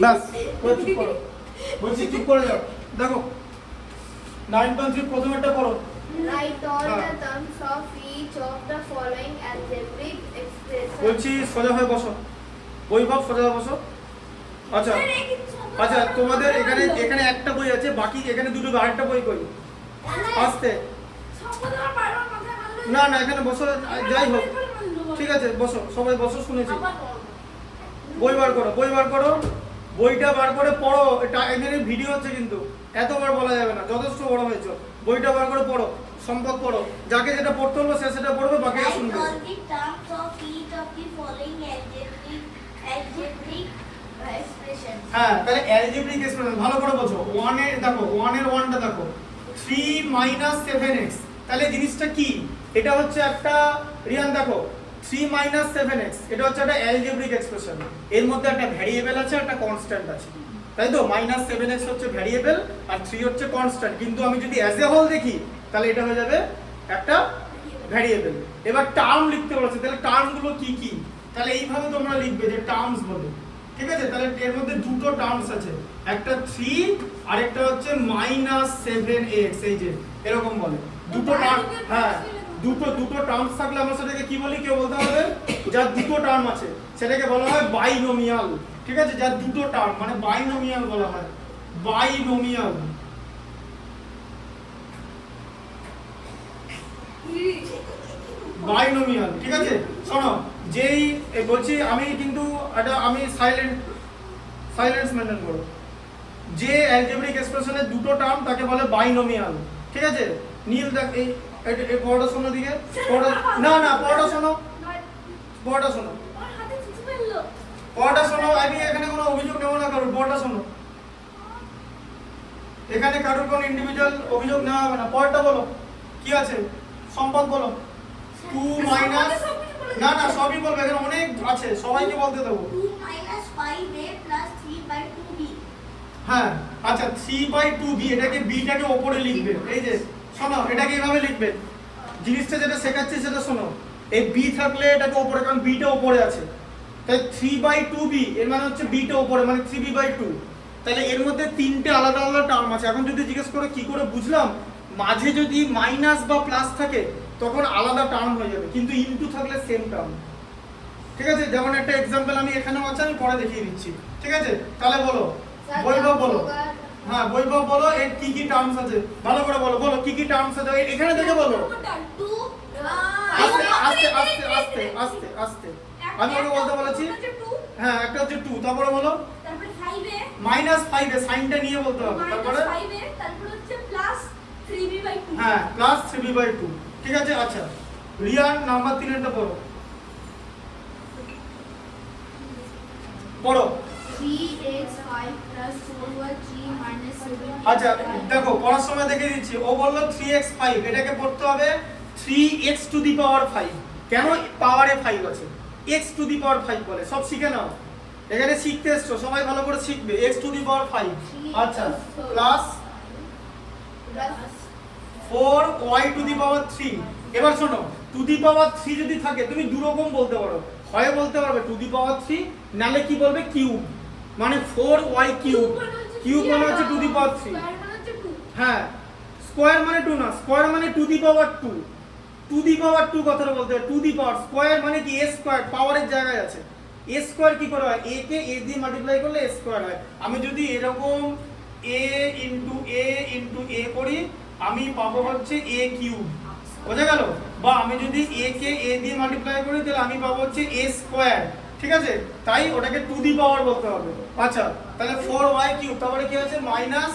ব্যাস চুপ করো, বলছি চুপ করে যাও। দেখো 9.3 প্রথমেরটা পড়ো। Write all the terms of each of the following algebraic expressions. বলছি সোজা হয়ে বসো, বৈভব সোজা হয়ে বসো। আচ্ছা আচ্ছা, তোমাদের এখানে এখানে একটা বই আছে, বাকি এখানে দুটো, আরেকটা বই কই? আস্তে, না না এখানে বসো, যাই হোক ঠিক আছে বসো, সবাই বসো, শুনেছি। বই বার করো, বই বার করো, বইটা বার করে পড়ো। এটা এখানে ভিডিও হচ্ছে কিন্তু এতবার বলা যাবে না, যথেষ্ট বড় হয়েছে। বইটা বার করে পড়ো, সম্পদ পড়ো, যাকে যেটা পড়তে হলো সে সেটা পড়বে, বাকিটা শুনবে। All the terms of each of the following algebraic expressions. হ্যাঁ, তাহলে অ্যালজেব্রিক এক্সপ্রেশন ভালো করে বোঝো। 1 এর দেখো, 1 এর 1টা দেখো, 3 - 7x, তাহলে জিনিসটা কি? এটা হচ্ছে একটা, রিয়ান দেখো 3 - 7x, এটা হচ্ছে একটা অ্যালজেব্রিক এক্সপ্রেশন। এর মধ্যে একটা ভ্যারিয়েবল আছে, একটা কনস্ট্যান্ট আছে, তাই তো? -7x হচ্ছে ভ্যারিয়েবল আর 3 হচ্ছে কনস্ট্যান্ট। কিন্তু আমি যদি অ্যাজ এ হোল দেখি তাহলে এটা হয়ে যাবে একটা ভ্যারিয়েবল। এবার টার্ম লিখতে বলেছে, তাহলে টার্মগুলো কি কি? তাহলে এইভাবে তোমরা লিখবে যে টার্মস বলে, ঠিক আছে? তাহলে এর মধ্যে দুটো টার্মস আছে, একটা 3 আর একটা হচ্ছে -7x, এই যে এরকম বলে দুটো টার্ম। হ্যাঁ, দুটো টার্মস থাকলে আমরা সেটাকে কি বলি? কেউ বলতে হবে যার দুটো টার্ম আছে সেটাকে বলা হয় বাইনোমিয়াল, ঠিক আছে? যার দুটো টার্ম মানে বাইনোমিয়াল বলা হয়, বাইনোমিয়াল। বাইনোমিয়াল, ঠিক আছে? শোনো, যেই বলছি আমি কিন্তু এটা আমি সাইলেন্স মেনটেন করো। যে অ্যালজেব্রিক এক্সপ্রেশনের দুটো টার্ম তাকে বলে বাইনোমিয়াল, ঠিক আছে? নীল দেখ, এই পড়াটা শোনো দিকে, পড়া না না পড়াটা শোনো, পড়াটা শোনো, পড়াটা শোনো। আমি এখানে কোনো অভিযোগ নেব না কারোর, পড়াটা শোনো। এখানে কারোর কোনো ইন্ডিভিজুয়াল অভিযোগ নেওয়া হবে না। পড়াটা বলো কি আছে, সম্পদ বলো। 2 মাইনাস, না না সবই বলবে, এখানে অনেক আছে, সবাইকে বলতে দেবো। 2 - 5a plus 3/2b. হ্যাঁ আচ্ছা, 3/2b, এটাকে bটাকে উপরে লিখবে। এই যে শোনো, এটাকে এইভাবে লিখবে। জিনিসটা যেটা শেখাচ্ছি সেটা শোনো, এই b থাকলে এটাকে উপরে, কারণ bটা উপরে আছে, তাই 3/2b এর মানে হচ্ছে bটা উপরে, মানে 3b/2। তাহলে এর মধ্যে তিনটে আলাদা আলাদা টার্ম আছে। এখন যদি জিজ্ঞেস করে কি করে বুঝলাম, মাঝে যদি মাইনাস বা প্লাস থাকে তখন আলাদা টার্ম হয়ে যাবে, কিন্তু ইনটু থাকলে সেম টার্ম, ঠিক আছে? যেমন একটা এক্সাম্পল আমি এখানেও আছে, আমি পরে দেখিয়ে দিচ্ছি, ঠিক আছে? তাহলে বলো, বৈভব বলো। হ্যাঁ বৈভব বলো, এর কি কি টার্মস আছে, ভালো করে বলো, বলো কি কি টার্মস আছে এখানে থেকে বলো। 2 আস্তে আস্তে আস্তে আস্তে আস্তে আস্তে, আমি ওকে বলতে বলেছি। হ্যাঁ, একটা হচ্ছে 2, তারপরে বলো। তারপরে 5a -5 এ সাইনটা নিয়ে বলতে হবে, তারপরে 5a, তারপরে হচ্ছে প্লাস 3b/2. হ্যাঁ প্লাস 3b/2, ঠিক আছে? আচ্ছা রিয়ান নাম্বার 3 এরটা পড়ো, পড়ো। 3x 5 plus 4y 3 minus 7. আচ্ছা দেখো, পড়ার সময় দেখে দিচ্ছি। ও বললো 3x5, এটাকে পড়তে হবে 3x টু দি পাওয়ার 5। কেন পাওয়ারে 5 আছে? x টু দি পাওয়ার 5 বলে, সব শিখে নাও। এখানে শিখতে এসছো, সবাই ভালো করে শিখবে। x টু দি পাওয়ার 5, আচ্ছা প্লাস 4y টু দি পাওয়ার 3। এবার শোনো, টু দি পাওয়ার 3 যদি থাকে তুমি দু রকম বলতে পারো, হয় বলতে পারবে টু দি পাওয়ার 3, নালে কি বলবে কিউব, মানে 4y কিউব। কিউব মানে হচ্ছে টু দি পাওয়ার 3। হ্যাঁ, স্কয়ার মানে 2 না, স্কয়ার মানে two the power 2। Two the পাওয়ার 2 কথাটা বলতে হবে, টু দি পাওয়ার। স্কয়ার মানে কি a স্কয়ার, পাওয়ারের জায়গায় আছে। a স্কয়ার কি করে হয়? a কে a দিয়ে মাল্টিপ্লাই করলে a স্কয়ার হয়। আমি যদি এরকম a a করি, আমি পাবো হচ্ছে a কিউব, বোঝা গেল? বা আমি যদি a কে a দিয়ে মাল্টিপ্লাই করি তাহলে আমি পাবো হচ্ছে a স্কয়ার, ঠিক আছে? তাই ওটাকে টু দি পাওয়ার বলতে হবে। আচ্ছা তাহলে 4y কিউব, তারপরে কি আছে মাইনাস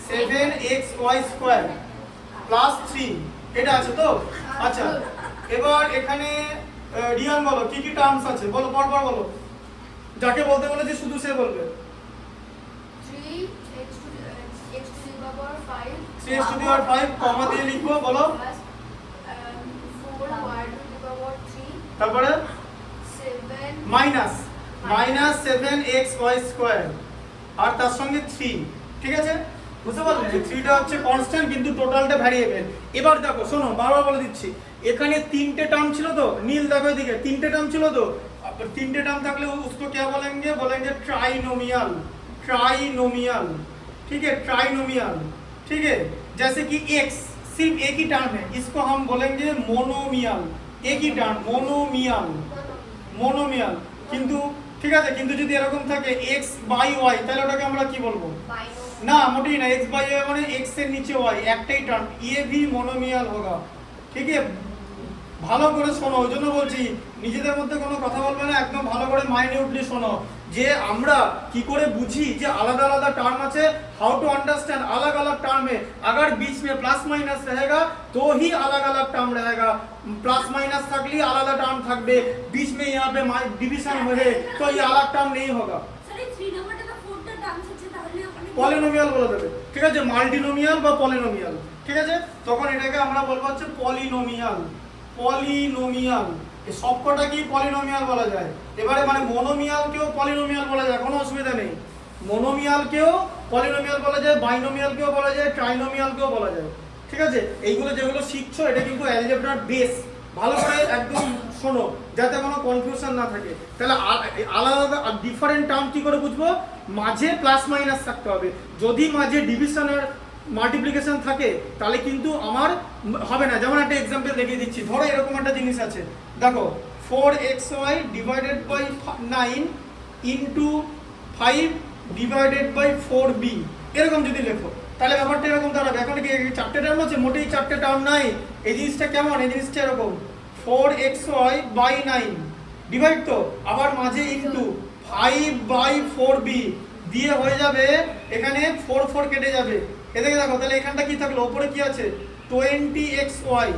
7xy স্কয়ার প্লাস 3, এটা আছে তো? আচ্ছা এবার এখানে রিয়ান বলো কি কি টার্মস আছে, বলো পরপর বলো। যাকে বলতে বলেছি শুধু সে বলবে। 3x to the power 5. 3x to the power 5 কমা দিয়ে লিখবো, বলো। 4y to the power 3. তারপরে 7 মাইনাস 7xy স্কয়ার আর তার সঙ্গে 3, ঠিক আছে? বুঝতে পারলে? 3টা হচ্ছে কনস্ট্যান্ট কিন্তু টোটালটা ভ্যারিয়েবল। এবার দেখো শোনো, বারবার বলে দিচ্ছি, এখানে 3টে টার্ম ছিল তো, নীল দেখো এদিকে 3টে টার্ম ছিল তো, 3টে টার্म থাকলে उसको क्या बोलेंगे ट्राइनोमियल। ट्राइनोमियल, ठीक है, ट्राइनोमियल, ठीक है। जैसे कि x सिर्फ एक ही टर्म है, इसको हम बोलेंगे मोनोमियल। एक ही टर्म मोनोमियल, मोनोमियल। কিন্তু ঠিক আছে, কিন্তু যদি এরকম থাকে x বাই y তাহলে ওটাকে আমরা কি বলবো? না, মোটেই না, x বাই y মানে x এর নিচে y, একটাই টার্ম, ये भी मोनोमियल होगा, ঠিক আছে। ভালো করে শোনো, ওই জন্য বলছি নিজেদের মধ্যে কোনো কথা বলবে না, একদম ভালো করে মাইনিউটলি শোনো যে আমরা কি করে বুঝি যে আলাদা আলাদা টার্ম আছে। हाउ टू अंडरस्टैंड अलग अलग टर्म में अगर बीच में प्लस माइनस रहेगा तो ही अलग अलग टर्म रहेगा, प्लस माइनस থাকলে আলাদা টার্ম থাকবে, बीच में यहाँ पे डिवीजन होए तो ये अलग टर्म नहीं होगा। স্যার এই 3 নাম্বারটা তো 4টা টার্মস আছে, তাহলে ওখানে পলিনোমিয়াল বলে দেবে, ঠিক আছে, মাল্টিনোমিয়াল বা পলিনোমিয়াল, ঠিক আছে। তখন এটাকে আমরা বলবো হচ্ছে পলিনোমিয়াল। পলিনোমিয়াল এই সবকটা কি পলিনোমিয়াল বলা যায়। এবারে মানে মোনোমিয়ালকেও পলিনোমিয়াল বলা যায়, কোনো অসুবিধা নেই। মোনোমিয়ালকেও পলিনোমিয়াল বলা যায়, বাইনোমিয়ালকেও বলা যায়, ট্রাইনোমিয়ালকেও বলা যায়, ঠিক আছে। এইগুলো যেগুলো শিখছো এটা কিন্তু অ্যালজেব্রার বেস, ভালো করে একদম শোনো যাতে কোনো কনফিউশন না থাকে। তাহলে আলাদা ডিফারেন্ট টার্ম কি করে বুঝবো? মাঝে প্লাস মাইনাস থাকতে হবে। যদি মাঝে ডিভিশনের মাল্টিপ্লিকেশন থাকে তাহলে কিন্তু আমার হবে না। যেমন একটা एग्जांपल দেখিয়ে দিচ্ছি, ধরো এরকম একটা জিনিস আছে, দেখো 4xy divided by 9 into 5 divided by 4b, এরকম যদি লেখো তাহলে ব্যাপারটা এরকম দাঁড়াবে। এখন কি 4টে টার্ম আছে? মোটেই 4টে টার্ম নাই। এই জিনিসটা কেমন? এই জিনিসটা এরকম 4xy বাই 9 ডিভাইড, তো আবার মাঝে ইনটু 5 বাই 4b দিয়ে হয়ে যাবে, এখানে 4 4 কেটে যাবে। এদিকে দেখো তাহলে এখানটা কি থাকলো? উপরে কি আছে? 20xy,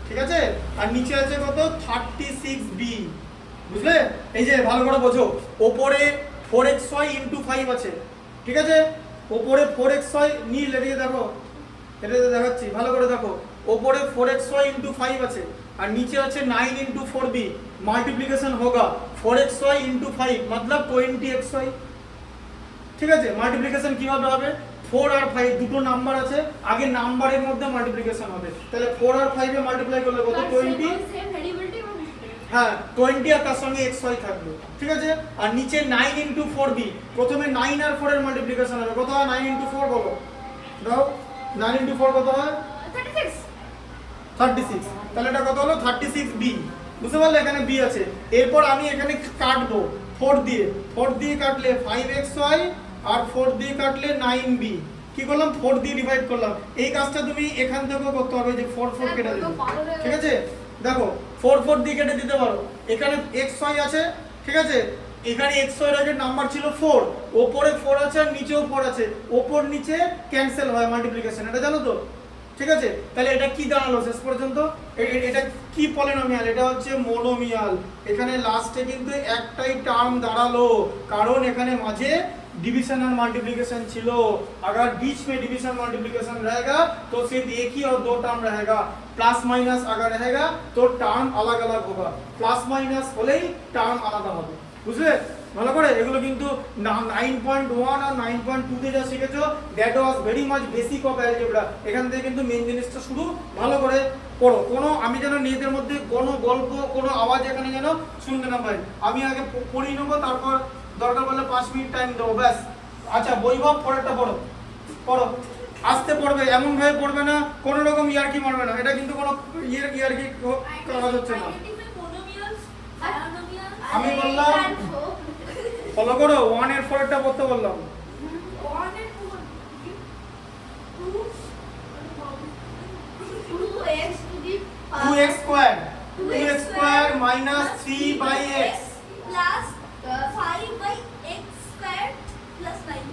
ঠিক আছে, আর নিচে আছে কত? 36b, বুঝলে? এই যে ভালো করে বোঝো, উপরে 4xy ইনটু 5 আছে, ঠিক আছে, উপরে 4xy নীল, এদিকে দেখো, এটাতে দেখাচ্ছি ভালো করে দেখো, উপরে 4xy ইনটু 5 আছে আর নিচে আছে 9 ইনটু 4b, মাল্টিপ্লিকেশন होगा 4xy ইনটু 5 मतलब 20xy, ঠিক আছে। মাল্টিপ্লিকেশন কিভাবে হবে? 4 আর 5 দুটো নাম্বার আছে, আগে নাম্বারের মধ্যে মাল্টিপ্লিকেশন হবে। তাহলে 4 আর 5 এ মাল্টিপ্লাই করলে কত? 20, সেম ভেরিয়েবলটি হবে। হ্যাঁ 20 আর তার সঙ্গে xy থাকবে, ঠিক আছে। আর নিচে 9 ইনটু 4b, প্রথমে 9 আর 4 এর মাল্টিপ্লিকেশন হবে, কত হয়? 9 ইনটু 4 বলো, দাও 9 ইনটু 4 কত হয়? 36। তাহলে এটা কত হলো? 36b, বুঝতে পারলে? এখানে b আছে। এরপর আমি এখানে কাটবো 4 দিয়ে, 4 দিয়ে কাটলে 5xy আর 4 দিয়ে কাটলে 9b, কি করলাম? 4 দিয়ে ডিভাইড করলাম। এই কাজটা তুমি এখান থেকেও করতে হবে, যে 4 4 কেটে দেবে, ঠিক আছে। দেখো 4 4 দিয়ে কেটে দিতে পারো। এখানে xy আছে, ঠিক আছে, এখানে xy এর আগে নাম্বার ছিল 4, উপরে 4 আছে আর নিচেও 4 আছে, উপর নিচে ক্যান্সেল হয় মাল্টিপ্লিকেশন, এটা জানো তো, ঠিক আছে। তাহলে এটা কি দাঁড়ালো শেষ পর্যন্ত? এটা কি পলিনোমিয়াল? এটা হচ্ছে মোনোমিয়াল। এখানে লাস্টে কিন্তু একটাই টার্ম দাঁড়ালো, কারণ এখানে মাঝে डिवीजन और मल्टीप्लिकेशन छिलो। अगर बीच में डिवीजन मल्टीप्लिकेशन रहेगा तो सिर्फ एक ही और दो टर्म रहेगा, प्लस माइनस अगर रहेगा तो टर्म अलग अलग होगा, प्लस माइनस হলেই টার্ম আলাদা হবে, বুঝলে? ভালো করে এগুলো কিন্তু 9.1 আর 9.2 তে যা শিখেছো that was very much basic of algebra. এখান থেকে কিন্তু মেইন জিনিসটা শুরু ভালো করে পড়ো। কোনো আমি যেন নিজেদের মধ্যে কোনো গল্প কোনো আওয়াজ এখানে যেন শুনতে না পাই। আমি আগে পড়িয়ে নেবো, তারপর দরকার পড়লে 5 মিনিট টাইম দেবো, ব্যাস। আচ্ছা বৈভব পরেরটা পড়ো, পড়ো আস্তে পড়বে, এমন ভাবে পড়বে না কোনো রকম ইয়ার্কি মারবে না, এটা কিন্তু কোনো ইয়ার্কি কাজ হচ্ছে না। আমি বললাম ফলো করো, 1 এর 4 টা পড়তে বললাম। 1 এর 4 2x to the 2x square, 2x square minus 3 by x plus 5 by x square plus 9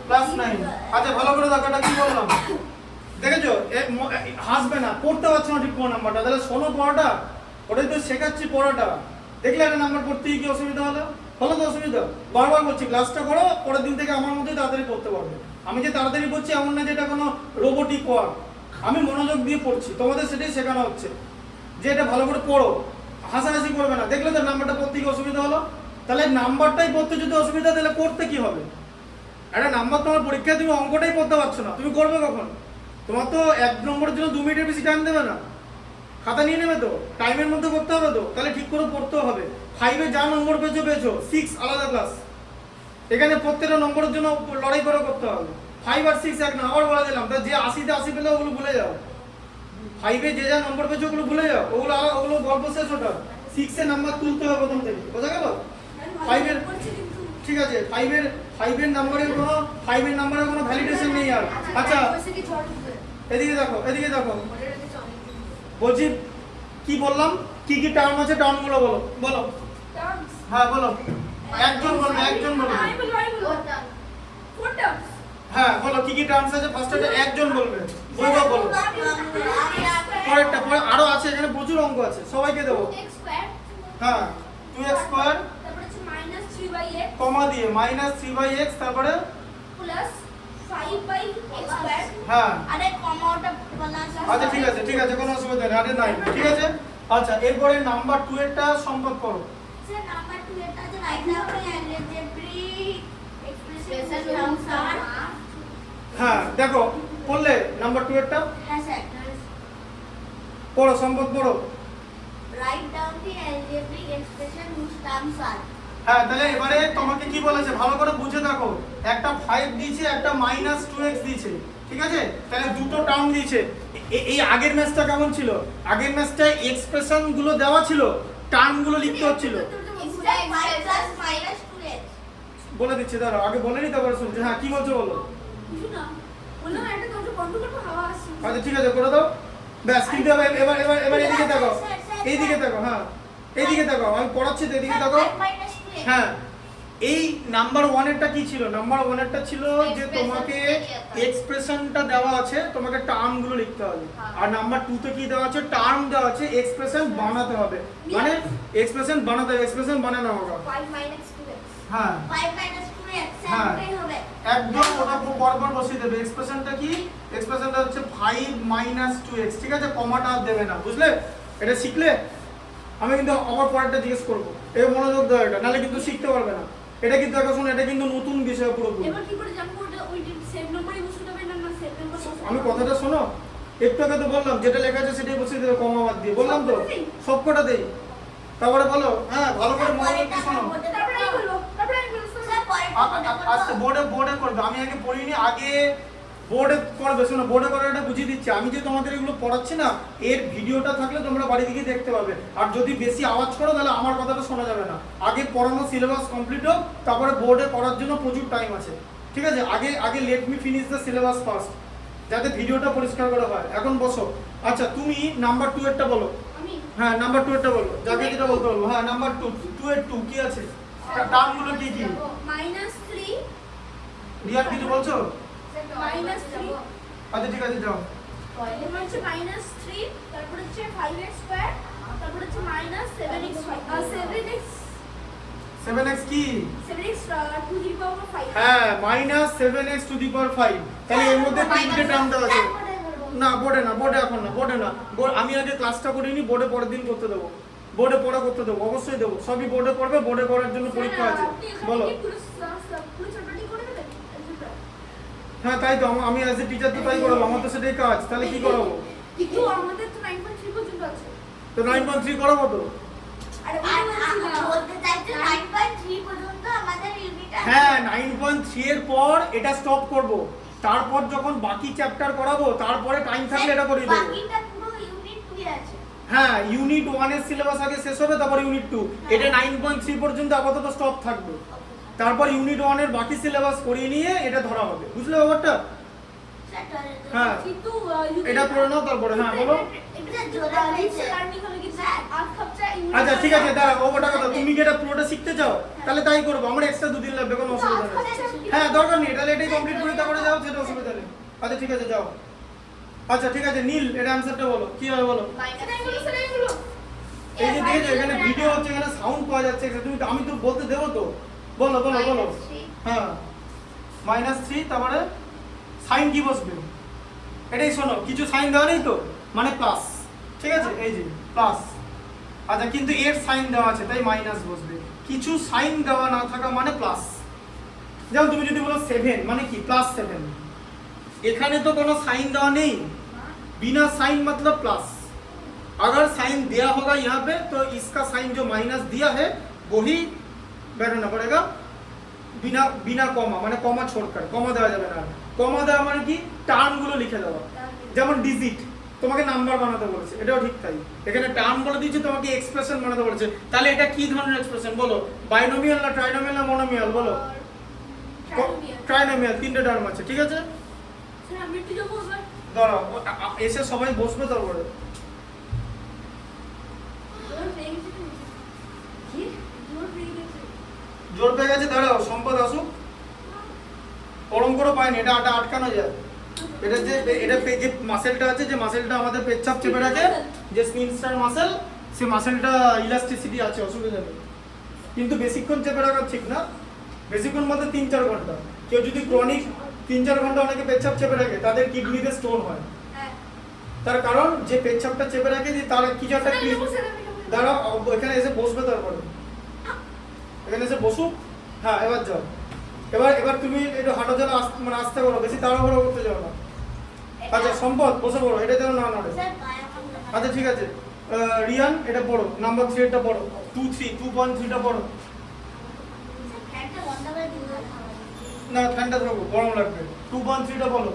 plus 9। আচ্ছা ভালো করে দেখো এটা কি বললাম, দেখেছো? হাসবে না, পড়তে পারছো না ঠিক কোন নাম্বারটা, তাহলে শোনো পড়াটা, ওটাই তো শেখাচ্ছি পড়াটা। দেখলে একটা নাম্বার পড়তে কি অসুবিধা হলো? হলো তো অসুবিধা? বারবার বলছি ক্লাসটা করো, পরের দিন থেকে আমার মধ্যেই তাড়াতাড়ি পড়তে পারবে। আমি যে তাড়াতাড়ি পড়ছি এমন না যে এটা কোনো রোবোটিক ওয়ার্ক, আমি মনোযোগ দিয়ে পড়ছি, তোমাদের সেটাই শেখানো হচ্ছে যে এটা ভালো করে পড়ো, হাসাহাসি করবে না। দেখলে তো নাম্বারটা পড়তে কি অসুবিধা হলো? তাহলে নাম্বারটাই পড়তে যদি অসুবিধা তাহলে করতে কি হবে? একটা নাম্বার তোমার পরীক্ষায় তুমি অঙ্কটাই করতে পারছো না, তুমি করবে কখন? তোমার তো 1 নম্বরের জন্য 2 মিনিটের বেশি টাইম দেবে না, খাতা নিয়ে নেবে তো, টাইমের মধ্যে করতে হবে তো, তাহলে ঠিক করে পড়তেও হবে। 5 এ যা নম্বর পেয়েছো 6 আলাদা ক্লাস, এখানে প্রত্যেকটা নম্বরের জন্য লড়াই করে করতে হবে। 5 আর 6 এক না, আবার বলে দিলাম, তা যে 80 তে 80 পেলে ওগুলো ভুলে যাও। 5 এ যে যা নম্বর পেয়েছো ওগুলো ভুলে যাও, ওগুলো গল্প শেষ ওটা। 6 এ নাম্বার তুলতে হবে প্রথম থেকে, বোঝা গেল? 5 এর ঠিক আছে, 5 এর নাম্বারের কোনো ভ্যালিডেশন নেই আর। আচ্ছা এদিকে দেখো বলছি কি বললাম, কি কি টার্ম আছে টার্মগুলো বলো। হ্যাঁ বলো, একজন বলবে। হ্যাঁ বলো কি কি টার্মস আছে, ফার্স্টে একজন বলবে, বলবা বলো। পরেরটা পরে আরো আছে, এখানে প্রচুর অঙ্ক আছে, সবাইকে দেবো। হ্যাঁ 2x স্কয়ার তারপরে হচ্ছে -3/x কমা দিয়ে -3/x তারপরে প্লাস 5/x স্কয়ার। হ্যাঁ আরে কমা ওটা বলা আছে। আচ্ছা ঠিক আছে কোনো অসুবিধা নেই, আরে নাই ঠিক আছে। আচ্ছা এরপরে নাম্বার 2 এরটা সম্পদ করো। স্যার নাম্বার 2 এটা যে right now algebraic expression transfer. হ্যাঁ দেখো পড়লে নাম্বার 2 এরটা হ্যাঁ স্যার। পড়ো, সম্পদ পড়ো। Write down the algebraic expression whose terms are. হ্যাঁ তাহলে এবারে তোমাকে কি বলেছে ভালো করে বুঝে দেখো, একটা 5 দিয়েছে, একটা -2x দিয়েছে, ঠিক আছে? তাহলে দুটো টার্ম দিয়েছে। এই আগের ম্যাচটা কেমন ছিল? আগের ম্যাচটায় এক্সপ্রেশন গুলো দেওয়া ছিল, টার্ম গুলো লিখতে হচ্ছিল। বলে দিচ্ছি দাঁড়াও, আগে বলে নি তারপরে শুনছি। হ্যাঁ কি বলছো বলো। কিছু না বললাম একটা তোমরা বন্ধ করতে হাওয়া আসছে। আচ্ছা ঠিক আছে করে দাও, ব্যাস। কিন্তু এবার এদিকে দেখো, এইদিকে দেখো, হ্যাঁ এইদিকে দেখো, আমি পড়াচ্ছি তো, এদিকে দেখো। হ্যাঁ এই নাম্বার 1 এরটা কি ছিল? নাম্বার 1 এরটা ছিল যে তোমাকে এক্সপ্রেশনটা দেওয়া আছে, তোমাকে টার্ম গুলো লিখতে হবে। আর নাম্বার 2 তে কি দেওয়া আছে? টার্ম দেওয়া আছে, এক্সপ্রেশন বানাতে হবে। মানে এক্সপ্রেশন বানাতে হবে, এক্সপ্রেশন বানানো হবে। 5 - 2x হ্যাঁ 5 - 2x হ্যাঁ এটাই হবে। একদম ওটা পরপর বসিয়ে দেবে। এক্সপ্রেশনটা কি? এক্সপ্রেশনটা হচ্ছে 5 - 2x, ঠিক আছে? কমাটা আর দেবে না, বুঝলে? এটা শিখলে আমি কিন্তু আবার পরেরটা জিজ্ঞেস করবো, এই মনোযোগ দাও, এটা নাহলে কিন্তু শিখতে পারবে না। এটা কিন্তু দেখো শোনো, এটা কিন্তু নতুন বিষয় পুরোপুরি। এবার কি করে জানবো ওটা ওই সেম নম্বরই বসিয়ে দেবে না সেম নম্বর বসিয়ে আমি কথাটা শোনো, একটু আগে তো বললাম যেটা লেখা আছে সেটাই বসিয়ে দেবে, কমা বাদ দিয়ে বললাম তো, সবকটা দেই। তারপরে বলো, হ্যাঁ ভালো করে মনোযোগ দিয়ে শোনো। তারপরে আমি বলবো স্যার পরে আচ্ছা বোর্ডে করবে, আমি আগে পড়িনি, আগে বোর্ডে করবে। শোনো বোর্ডে করাটা বুঝিয়ে দিচ্ছি। আমি যে তোমাদের এগুলো পড়াচ্ছি না, এর ভিডিওটা থাকলে তোমরা বাড়ি থেকে দেখতে পাবে। আর যদি বেশি আওয়াজ করো তাহলে আমার কথাটা শোনা যাবে না। আগে পড়ানো সিলেবাস কমপ্লিট হোক, তারপরে বোর্ডে করার জন্য প্রচুর টাইম আছে, ঠিক আছে? আগে let me finish the syllabus first, যাতে ভিডিওটা পরিষ্কার করে হয়। এখন বসো। আচ্ছা তুমি নাম্বার 2 এরটা বলো। আমি হ্যাঁ নাম্বার 2 এরটা বলো, যাকে যেটা বলতে বলবো। হ্যাঁ নাম্বার 2 এর 2 কি আছে? টার্মগুলো কি কি? -3 রিয়ার কিছু বলছো? -3 আচ্ছা ঠিক আছে যাও। এবার হচ্ছে -3 তারপর হচ্ছে 5x স্কয়ার তারপর হচ্ছে -7x 7x কি? 7x টু দি পাওয়ার 5 হ্যাঁ -7x টু দি পাওয়ার 5। তাহলে এর মধ্যে তিনটে টার্ম দেওয়া আছে। না বোর্ডে এখন না, বোর্ডে না। আমি আগে ক্লাসটা করিনি, বোর্ডে পরের দিন করতে দেবো। বোর্ডে পড়া করতে দেবো, অবশ্যই দেবো। সবই বোর্ডে পড়বে, বোর্ডে করার জন্য পরীক্ষা আছে। বলো। হ্যাঁ তাই তো, আমি অ্যাজ এ টিচার তো তাই করাবো, আমার তো সেটাই কাজ। তাহলে কি করাবো? কিন্তু আমাদের তো 9.3 পর্যন্ত আছে। তো 9.3 করাবো তো। আরে বলতে চাইছো 9.3 পর্যন্ত আমাদের ইউনিট আছে। হ্যাঁ 9.3 এর পর এটা স্টপ করব। তারপর যখন বাকি চ্যাপ্টার করাবো, তারপরে টাইম থাকলে এটা করিয়ে দেবো। বাকিটা পুরো ইউনিট 2 এ আছে। হ্যাঁ ইউনিট 1 এর সিলেবাস আগে শেষ হবে, তারপর ইউনিট 2। এটা 9.3 পর্যন্ত আপাতত স্টপ থাকবে। তারপর ইউনিট 1 এর বাকি সিলেবাস করিয়ে নিয়ে এটা ধরা হবে, বুঝলে ব্যাপারটা? হ্যাঁ কিন্তু এটা করে নাও তারপরে। হ্যাঁ বলো। এটা জোড়া হয়েছে লার্নিং হবে কি স্যার? আজ সপ্তাহে আচ্ছা ঠিক আছে দাঁড়াও, ওটা কথা। তুমি কি এটা পুরোটা শিখতে চাও? তাহলে তাই করবো। আমার এক্সট্রা 2 দিন লাগবে, কোনো অসুবিধা নেই। হ্যাঁ দরকার নেই, তাহলে এটাই কমপ্লিট করে তারপরে যাও, সেটা অসুবিধা নেই। আচ্ছা ঠিক আছে যাও। আচ্ছা ঠিক আছে নীল, এটা অ্যানসারটা বলো, কি হবে বলো। এই যে দেখেছো এখানে ভিডিও হচ্ছে, এখানে সাউন্ড পাওয়া যাচ্ছে, তুমি আমি তো বলতে দেবো তো। বলো হ্যাঁ -3 তারপরে সাইন কি বসবে? এটাই শোনো, কিছু সাইন দেওয়া নেই তো, মানে প্লাস, ঠিক আছে? এই যে প্লাস। আচ্ছা কিন্তু এর সাইন দেওয়া আছে তাই মাইনাস বসবে। কিছু সাইন দেওয়া না থাকা মানে প্লাস, যেমন তুমি যদি বলো 7 মানে কি +7, এখানে তো কোনো সাইন দেওয়া নেই, बिना साइन मतलब प्लस। अगर साइन दिया होगा यहाँ पे तो इसका साइन जो माइनस दिया है वही बैठाना पड़ेगा, बिना बिना कॉमा माने कॉमा छोड़कर, कॉमा দেওয়া যাবে না। কমা দেওয়া মানে কি টার্মগুলো লিখে দেওয়া, যেমন ডিজিট তোমাকে নাম্বার বানাতে বলেছে, এটাও ঠিক তাই, এখানে টার্ম বলে দিয়েছে, তোমাকে এক্সপ্রেশন বানাতে বলেছে, তাহলে এটা কি ধরনের এক্সপ্রেশন বলো, বাইনোমিয়াল না ট্রাইনোমিয়াল না মোনোমিয়াল বলো? ট্রাইনোমিয়াল, তিনটে টার্ম আছে, ঠিক আছে। স্যার আমি একটু যাবো এবার। দাঁড়াও এসে সবাই বসবে তারপরে। জোর পেয়ে গেছে তো? কি জোর পেয়ে গেছে? জোর পেয়ে গেছে, দাঁড়াও সম্পদ আসুক, পরম করে পায়নি, এটা আটকানো যায়। এটা যে যে মাসেলটা আছে, যে মাসেলটা আমাদের পেচ্ছাপ চেপে রাখে, যে স্পিনস্টার মাসেল, সে মাসেলটা ইলাস্টিসিটি আছে, অসুবিধা নেই, কিন্তু বেশিক্ষণ চেপে রাখা ঠিক না। বেশিক্ষণ বলতে 3-4 ঘন্টা। কেউ যদি ক্রনিক 3-4 ঘন্টা অনেকে পেচ্ছাপ চেপে রাখে, তাদের কিডনিতে স্টোন হয়। হ্যাঁ তার কারণ যে পেচ্ছাপটা চেপে রাখে, যে তার কিছু একটা দাঁড়াও এখানে এসে বসবে, তারপরে এখানে এসে বসুক। হ্যাঁ এবার যাও, এবার তুমি একটু হাঁটো, যেন মানে আস্তে করো, বেশি তাড়াহুড়ো করতে যাও না। আচ্ছা সম্পদ বসে পড়ো, এটা যেন না নড়ে। স্যার পায়া বন্ধ। আচ্ছা ঠিক আছে, রিয়ান এটা পড়ো, নাম্বার 3 এটা পড়ো, 2.3টা পড়ো। স্যার ফ্যানটা বন্ধ করে দিন না। না ঠান্ডা থাকো, গরম লাগবে। 2.3টা বলো,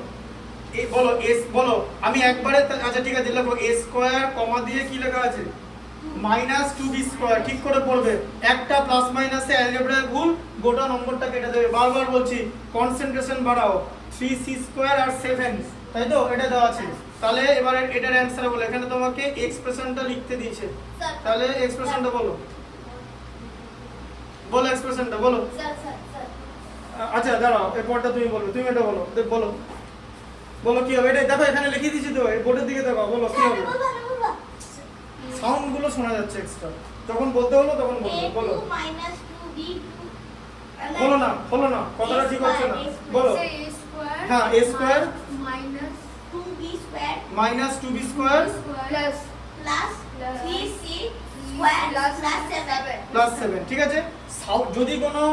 এই বলো এস বলো, আমি একবারে আচ্ছা ঠিক আছে লিখো, a স্কয়ার কমা দিয়ে কি লেখা আছে, -2b স্কয়ার, ঠিক করে পড়বে। একটা প্লাস মাইনাসে অ্যালজেব্রায় ভুল, গোটা নম্বরটা কেটে দেবে। বারবার বলছি কনসেন্ট্রেশন বাড়াও। 3c স্কয়ার আর 7, তাই তো এটা দেওয়া আছে। তাহলে এবারে এটার অ্যানসার বলো, এখানে তোমাকে এক্সপ্রেশনটা লিখতে দিয়েছে, স্যার তাহলে এক্সপ্রেশনটা বলো, বলো এক্সপ্রেশনটা বলো। স্যার স্যার স্যার আচ্ছা দাঁড়াও, এই পরটা তুমি বলবে, তুমি এটা বলো, বলো বলো কি হবে, এটা দেখো এখানে লিখে দিয়েছি তো, এই বোর্ডের দিকে দেখো, বলো কি হবে। সাউন্ড গুলো শোনা যাচ্ছে এক্সট্রা, যখন বলতে হলো তখন বলবে, বলো। a2 - 2b2 বলো না কথাটা ঠিক হচ্ছে না, বলো। a স্কয়ার হ্যাঁ a square minus 2b square -2b square plus plus 3c square plus 7 +7, ঠিক আছে। যদি কোনো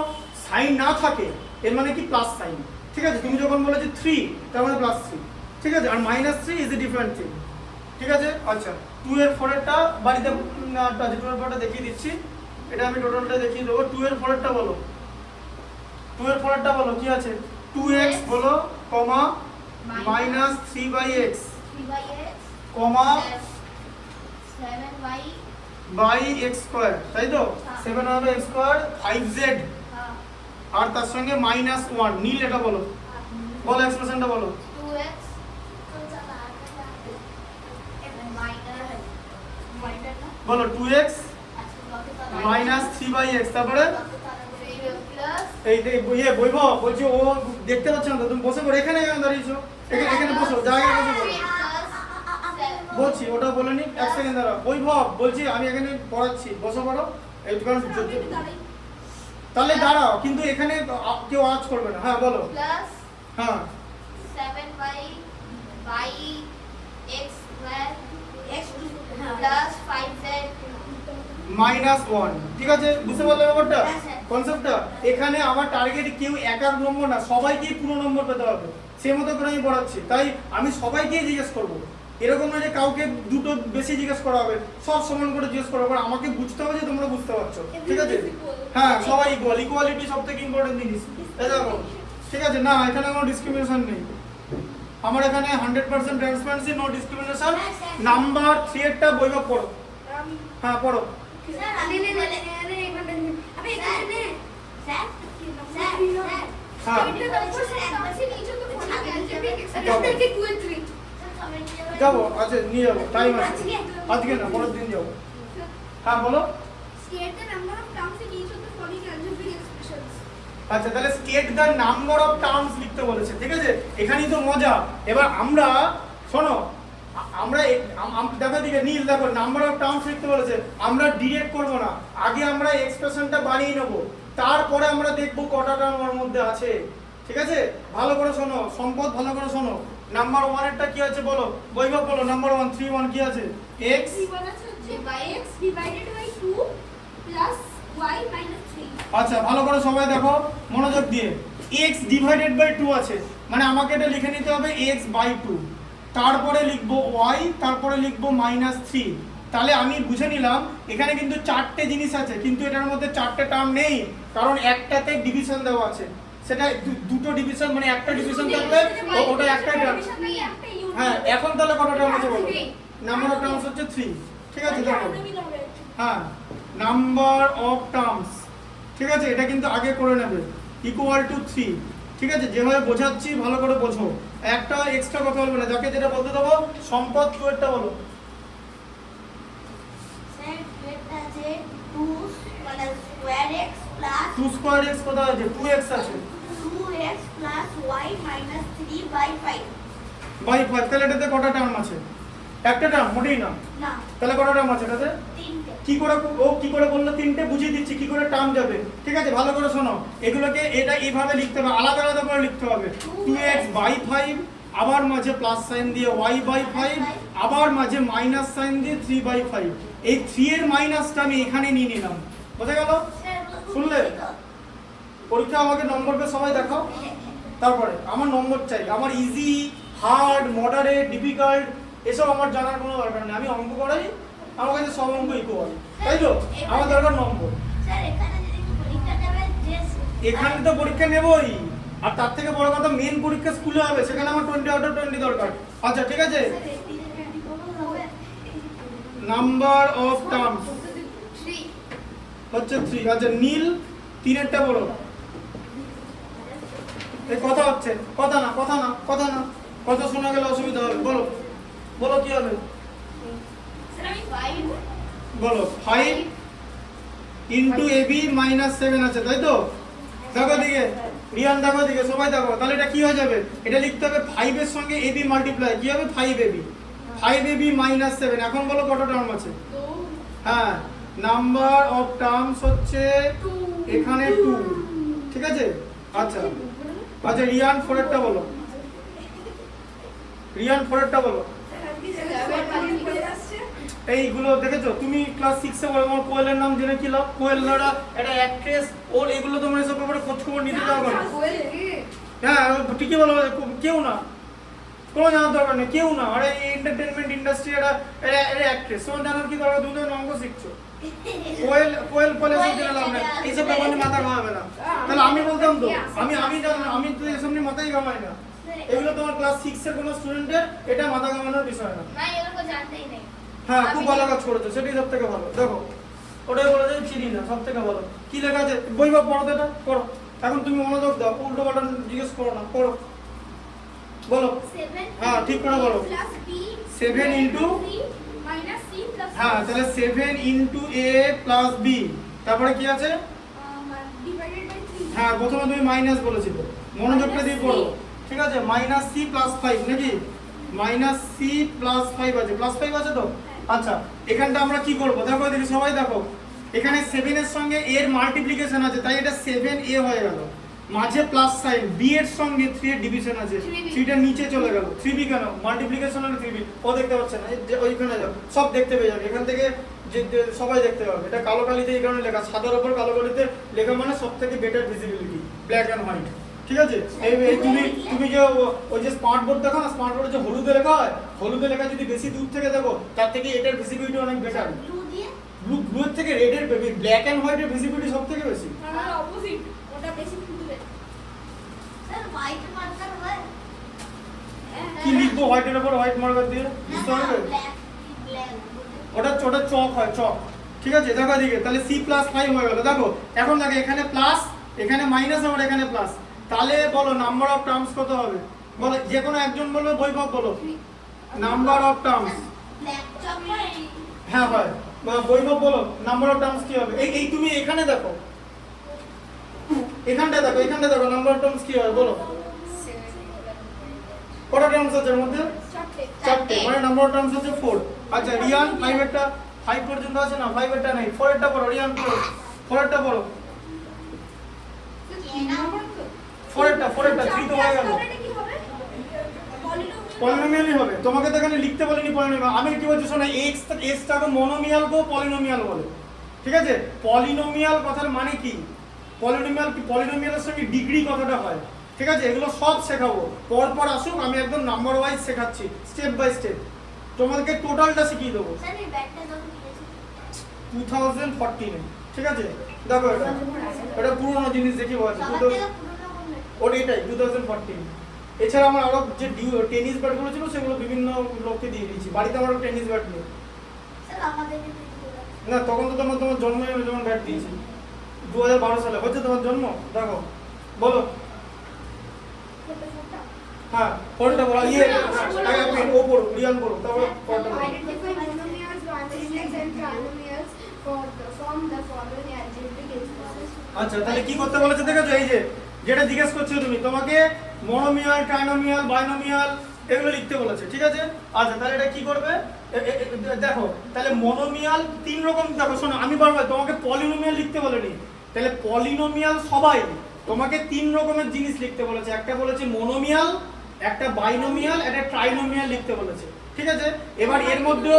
সাইন না থাকে এর মানে কি প্লাস সাইন, ঠিক আছে। তুমি যখন বলে যে 3 তার মানে +3, ঠিক আছে, আর -3 ইজ এ ডিফারেন্ট থিং, ঠিক আছে। আচ্ছা 2 এর পরেরটা বাড়িতে 2 এর পরেরটা দেখিয়ে দিচ্ছি, এটা আমি টোটালটা দেখিয়ে দেবো। 2 এর পরেরটা বলো, 2 এর পরেরটা বলো কি আছে, 2x বলো comma -3/x 3/x comma 7y by x square, তাই তো 7 হবে x স্কয়ার 5z, আর তার সঙ্গে -1 নীল, এটা বলো, বলো এক্সপ্রেশনটা বলো। 2x বলো 2x -3/x, তারপরে প্লাস এই যে বৈভব বলছি, ও দেখতে পাচ্ছ না তো, তুমি বসে পড়ো, এখানে কেন দাঁড়িয়েছো, এখানে বসো, জায়গায় বসে পড়ো। বলছি ওটা বলেনি, এক সেকেন্ড দাঁড়াও। বৈভব বলছি, আমি এখানে পড়াচ্ছি, বসে পড়ো। তাহলে দাঁড়াও, কিন্তু এখানে কেউ আওয়াজ করবে না। হ্যাঁ বলো। প্লাস হ্যাঁ 7y x square x plus 5z -1, ঠিক আছে, বুঝতে পারলে ব্যাপারটা, হ্যাঁ, স্যার। কনসেপ্টটা। এখানে আমার টার্গেট কেউ এক এক নম্বর না, সবাইকেই পুরো নম্বর পেতে হবে, সেই মতো করে আমি পড়াচ্ছি। তাই আমি সবাইকেই জিজ্ঞেস করব, এরকম না যে কাউকে দুটো বেশি জিজ্ঞেস করা হবে, সব সমান করে জিজ্ঞেস করা হবে। আমাকে বুঝতে হবে যে তোমরা বুঝতে পারছো, ঠিক আছে। হ্যাঁ সবাই ইকুয়াল, ইকুয়ালিটি সবথেকে ইম্পর্টেন্ট জিনিস, এই দেখো, ঠিক আছে। না এখানে কোনো ডিসক্রিমিনেশন নেই, আমার এখানে 100% ট্রান্সপারেন্সি, নো ডিসক্রিমিনেশন। নাম্বার 3 এরটা বইবা পড়ো, হ্যাঁ পড়ো। স্যার আমি বলে আরে এখানে আমি এখানে স্যার স্যার হ্যাঁ যাবো, আচ্ছা নিয়ে যাবো, টাইম আছে, আজকে না পরের দিন যাবো। হ্যাঁ বলো। আচ্ছা তাহলে state the number of terms লিখতে বলেছে, ঠিক আছে, এখানেই তো মজা। এবার আমরা শোনো, আমরা দেখো দিকে নীল, দেখো নাম্বার অফ টার্মস লিখতে বলেছে, আমরা ডিরেক্ট করব না, আগে আমরা এক্সপ্রেশনটা বানিয়ে নেব, তারপরে আমরা দেখব কটা টার্ম ওর মধ্যে আছে, ঠিক আছে। ভালো করে শোনো সম্পদ, ভালো করে শোনো। নাম্বার 1 এরটা কি আছে বলো, বৈভব বলো। নাম্বার 1 3 1 কি আছে, x আচ্ছা ভালো করে সবাই দেখো মনোযোগ দিয়ে। x ডিভাইডেড বাই 2 আছে, মানে আমাকে এটা লিখে নিতে হবে x বাই 2, তারপরে লিখবো y, তারপরে লিখবো -3। তাহলে আমি বুঝে নিলাম এখানে কিন্তু চারটে জিনিস আছে, কিন্তু এটার মধ্যে চারটে টার্ম নেই, কারণ একটাতে ডিভিশন দেওয়া আছে। সেটা দুটো ডিভিশন, মানে একটা ডিভিশন থাকলে ওটা একটা টার্ম। হ্যাঁ, এখন তাহলে কটা টার্ম আছে বলো? নাম্বার অফ টার্মস হচ্ছে 3। ঠিক আছে, দেখো হ্যাঁ, নাম্বার অফ টার্মস, ঠিক আছে, এটা কিন্তু আগে করে নেবে, ইকুয়াল টু 3। ঠিক আছে, যেভাবে বোঝাচ্ছি ভালো করে বোঝো, একটা এক্সট্রা কথা বলবে না, যাকে যেটা বলতে দেবো। সম্পদ টু এরটা বলো। স্যার এটা আছে 2 মানে square x plus 2 square x কোথায় আছে? 2x আছে 2x plus y minus 3 by 5 by 5। তাহলে এটাতে কটা টার্ম আছে? একটা টার্ম, মোটেই না। না তাহলে কটা টার্ম আছে এটাতে? 3টে। কি করে ও কি করে বললো তিনটে? বুঝিয়ে দিচ্ছি কি করে টার্ম যাবে। ঠিক আছে, ভালো করে শোনো, এগুলোকে এটা এইভাবে লিখতে হবে, আলাদা আলাদা করে লিখতে হবে। 2x বাই 5, আবার মাঝে প্লাস সাইন দিয়ে y বাই 5, আবার মাঝে মাইনাস সাইন দিয়ে 3 বাই 5। এই 3 এর মাইনাসটা আমি এখানে নিয়ে নিলাম, বোঝা গেল? স্যার শুনলে? পরীক্ষা আমাকে নম্বর পেয়ে সবাই দেখাও, তারপরে আমার নম্বর চাই। আমার ইজি, হার্ড, মডারেট, ডিফিকাল্ট এসব আমার জানার কোনো দরকার নেই। আমি অঙ্ক করাই, আমার কাছে সব অঙ্ক ইকুয়াল, তাই তো? আমার দরকার নম্বর। স্যার এখানে যদি পরীক্ষা দেবে যে এখানে তো পরীক্ষা নেবই, আর তার থেকে বড় কথা মেন পরীক্ষা স্কুলে হবে, সেখানে আমার 20 আউট অফ 20 দরকার। আচ্ছা ঠিক আছে, নাম্বার অফ টার্মস 3 হচ্ছে 3। আচ্ছা নীল 3এরটা বলো। এই কথা হচ্ছে, কথা না, কথা না, কথা না, কথা শোনা গেলে অসুবিধা হবে। বলো বলো কি হবে? স্যার আমি 5 বলো 5 ইন্টু ab মাইনাস 7 আছে, তাই তো? দেখো দিকে, রিয়ান দেখো দিকে, সবাই দেখো। তাহলে এটা কি হয়ে যাবে? এটা লিখতে হবে 5 এর সঙ্গে ab মাল্টিপ্লাই, কি হবে? 5ab, 5ab minus 7। এখন বলো কত টার্ম আছে? 2 হ্যাঁ, নাম্বার অফ টার্মস হচ্ছে এখানে 2। ঠিক আছে, আচ্ছা আচ্ছা রিয়ান 4 এরটা বলো। রিয়ান 4 এরটা বলো। এইগুলো দেখেছো তুমি ক্লাস 6 এ বলো, আমার কোয়েলের নাম জেনে কি লাভ? কোয়েল ধরা একটা অ্যাক্ট্রেস, ওর এগুলো তোমরা এসব ব্যাপারে খোঁজ খবর নিতে যাও কেন? হ্যাঁ ঠিকই বলো, কেউ না, কোনো জানার দরকার নেই, কেউ না। আরে এন্টারটেইনমেন্ট ইন্ডাস্ট্রি এটা অ্যাক্ট্রেস, তোমার জানার কি দরকার? তুমি তো অঙ্ক শিখছো। কোয়েল কোয়েল বলে সব জেনে লাভ নেই, এইসব ব্যাপারে মাথা ঘামাবে না। তাহলে আমি বলতাম তো, আমি জানলাম, আমি তো এসব নিয়ে মাথাই ঘামাই না। এগুলো তোমার ক্লাস 6 এর কোনো স্টুডেন্টের এটা মাথা ঘামানোর বিষয় না। না এগুলো জানতেই নেই। হ্যাঁ, খুব ভালো কাজ করেছো, সেটাই সব থেকে ভালো। দেখো ওটাই বলে যে চিনি না, সব থেকে ভালো। কি লেখা আছে বই বা পড়ো, এটা পড়ো। এখন তুমি মনোযোগ দাও, উল্টো পাল্টা জিজ্ঞেস করো না, পড়ো বলো। 7 হ্যাঁ, ঠিক করে বলো। Plus b 7 into, minus c plus হ্যাঁ তাহলে 7 ইন্টু a প্লাস b, তারপরে কি আছে? ডিভাইডেড বাই 3 হ্যাঁ, প্রথমে তুমি মাইনাস বলেছিলে, মনোযোগটা দিয়ে পড়ো। ঠিক আছে, মাইনাস c প্লাস 5 নাকি? মাইনাস c প্লাস 5 আছে, প্লাস 5 আছে তো? আচ্ছা এখানটা আমরা কি করব? দেখো দেখি সবাই দেখো, এখানে 7 এর সঙ্গে a এর মাল্টিপ্লিকেশন আছে, তাই এটা 7a হয়ে গেল। মাঝে প্লাস সাইন, b এর সঙ্গে 3 এর ডিভিশন আছে, 3টা নিচে চলে গেল। 3b কেন? মাল্টিপ্লিকেশন আর 3b ও দেখতে পাচ্ছে না, এই যে ওইখানে যাও, সব দেখতে পেয়ে যাবে এখান থেকে, যে সবাই দেখতে পাবে। এটা কালো কালিতে এই কারণে লেখা, সাদার উপর কালো কালিতে লেখা মানে সবথেকে better visibility, black and white. ঠিক আছে, এই তুমি যে ওই যে স্মার্ট বোর্ড দেখো না, স্মার্ট বোর্ডে যে হলুদে লেখা হয়, হলুদে লেখা যদি বেশি দূর থেকে দেখো, তার থেকে এটার ভিজিবিলিটি অনেক বেটার। ব্লু দিয়ে ব্লু এর থেকে রেড এর ব্ল্যাক এন্ড হোয়াইট এর ভিজিবিলিটি সবথেকে বেশি। আমার অপোজিট, ওটা বেশি ফুটবে। স্যার হোয়াইট মার্কার হয় কি লিখবো হোয়াইটের উপর হোয়াইট মার্কার দিয়ে? বুঝতে পারবে? ব্ল্যাক ব্ল্যাক ওটা ওটা চক হয়, চক। ঠিক আছে, দেখো দিকে, তাহলে c প্লাস 5 হয়ে গেল। দেখো এখন দেখো, এখানে প্লাস, এখানে মাইনাস, আবার এখানে প্লাস। তাহলে বলো নাম্বার অফ টার্মস কত হবে? বলো, যে কোনো একজন বলো, বৈভব বলো নাম্বার অফ টার্মস। ব্ল্যাক চক হয় হ্যাঁ হয়, বৈভব বলো নাম্বার অফ টার্মস কি হবে? এই তুমি এখানে দেখো, এখানটা দেখো, এখানটা দেখো, নাম্বার অফ টার্মস কি হবে বলো? কটা টার্মস আছে এর মধ্যে? চারটে, মানে নাম্বার অফ টার্মস হচ্ছে 4। আচ্ছা রিয়ান 5 এরটা, 5 পর্যন্ত আছে না, 5 এরটা নেই, 4 এরটা পড়ো। রিয়ান 4 এরটা পড়ো, 4 এরটা 3 তো হয়ে গেল। পলিনোমিয়ালই হবে, তোমাকে তো এখানে লিখতে বলিনি পলিনোমিয়াল। আমি কি বলছি শোনো, এক্সটাকে মনোমিয়াল কো পলিনোমিয়াল বলে। ঠিক আছে, পলিনোমিয়াল কথার মানে কি? পলিনোমিয়ালের সঙ্গে ডিগ্রি কথাটা হয়, ঠিক আছে? এগুলো সব শেখাবো, পর আসুক, আমি একদম নাম্বার ওয়াইজ শেখাচ্ছি, স্টেপ বাই স্টেপ তোমাদেরকে টোটালটা শিখিয়ে দেবো। স্যার এই ব্যাগটা যখন নিয়েছি 2014 ঠিক আছে? দেখো এটা পুরোনো জিনিস দেখি বলছি, সবার থেকে পুরনো কোন ওর এটাই 2014। এছাড়া আমার আরো যে টেনিস ব্যাটগুলো ছিল সেগুলো বিভিন্ন লোককে দিয়ে দিয়েছি, বাড়িতে আমার টেনিস ব্যাট নেই। স্যার আমাদেরকে দিয়ে দিলেন। না তখন তো তোমার জন্ম হয়ে যেমন ব্যাট দিয়েছি 2012 সালে, হচ্ছে তোমার জন্ম। দেখো বলো, ফটোটা হ্যাঁ পরেরটা বলো, ইয়ে আগে আপনি ও পড়ো, রিয়ান পড়ো, তারপর পরেরটা বলো। Identify monomials, quantities and trinomials from the following algebraic expressions. আচ্ছা তাহলে কি করতে বলেছে দেখেছো? এই যে যেটা জিজ্ঞেস করছো তুমি, তোমাকে মনোমিয়াল, ট্রাইনোমিয়াল, বাইনোমিয়াল এগুলো লিখতে বলেছে, ঠিক আছে? আচ্ছা তাহলে এটা কি করবে? দেখো তাহলে মনোমিয়াল তিন রকম, দেখো শোনো আমি বলবো তোমাকে পলিনোমিয়াল লিখতে বলেনি, তাহলে পলিনোমিয়াল সবাই তোমাকে তিন রকমের জিনিস লিখতে বলেছে, একটা বলেছে মনোমিয়াল, একটা বাইনোমিয়াল, একটা ট্রাইনোমিয়াল লিখতে বলেছে, ঠিক আছে? এবার এর মধ্যে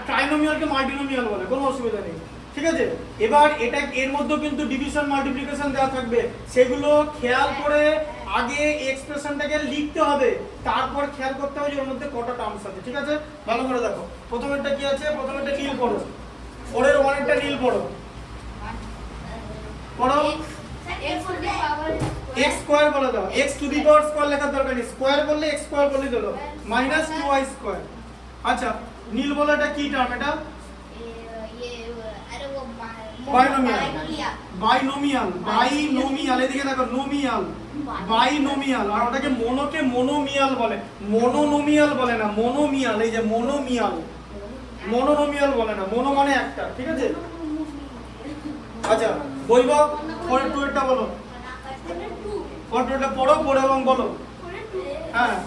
ট্রাইনোমিয়ালকে মাল্টিনোমিয়াল বলে, কোনো অসুবিধা নেই, ঠিক আছে? এবার এটা এর মধ্যে কিন্তু ডিভিশন মাল্টিপ্লিকেশন দেওয়া থাকবে, সেগুলো খেয়াল করে আগে এক্সপ্রেশনটাকে লিখতে হবে, তারপর খেয়াল করতে হবে যে ওর মধ্যে কটা টার্মস আছে, ঠিক আছে? ভালো করে দেখো, প্রথমেরটা কি আছে? প্রথমেরটা নীল পড়ো, পরের অনেকটা নীল পড়ো, পড়ো। X to the power x square বলে দাও, x to the power square লেখার দরকার নেই, স্কয়ার বললে x স্কয়ার বলে দিলো, মাইনাস 2y স্কয়ার। আচ্ছা নীল বলে এটা কি টার্ম? এটা अरे वो বাইনোমিয়াল, বাইনোমিয়াল, এদিকে দেখো নোমিয়াল, বাইনোমিয়াল, আর ওটাকে মোনোমিয়াল বলে, মোনোনোমিয়াল বলে না, মোনোমিয়াল, এই যে মোনোমিয়াল, মোনোনোমিয়াল বলে না, মোনো মানে একটা, ঠিক আছে? আচ্ছা বৈভব পরের টুয়েরটা বলো, পরের টুয়েরটা পড়ো, পড়ো এবং বলো, হ্যাঁ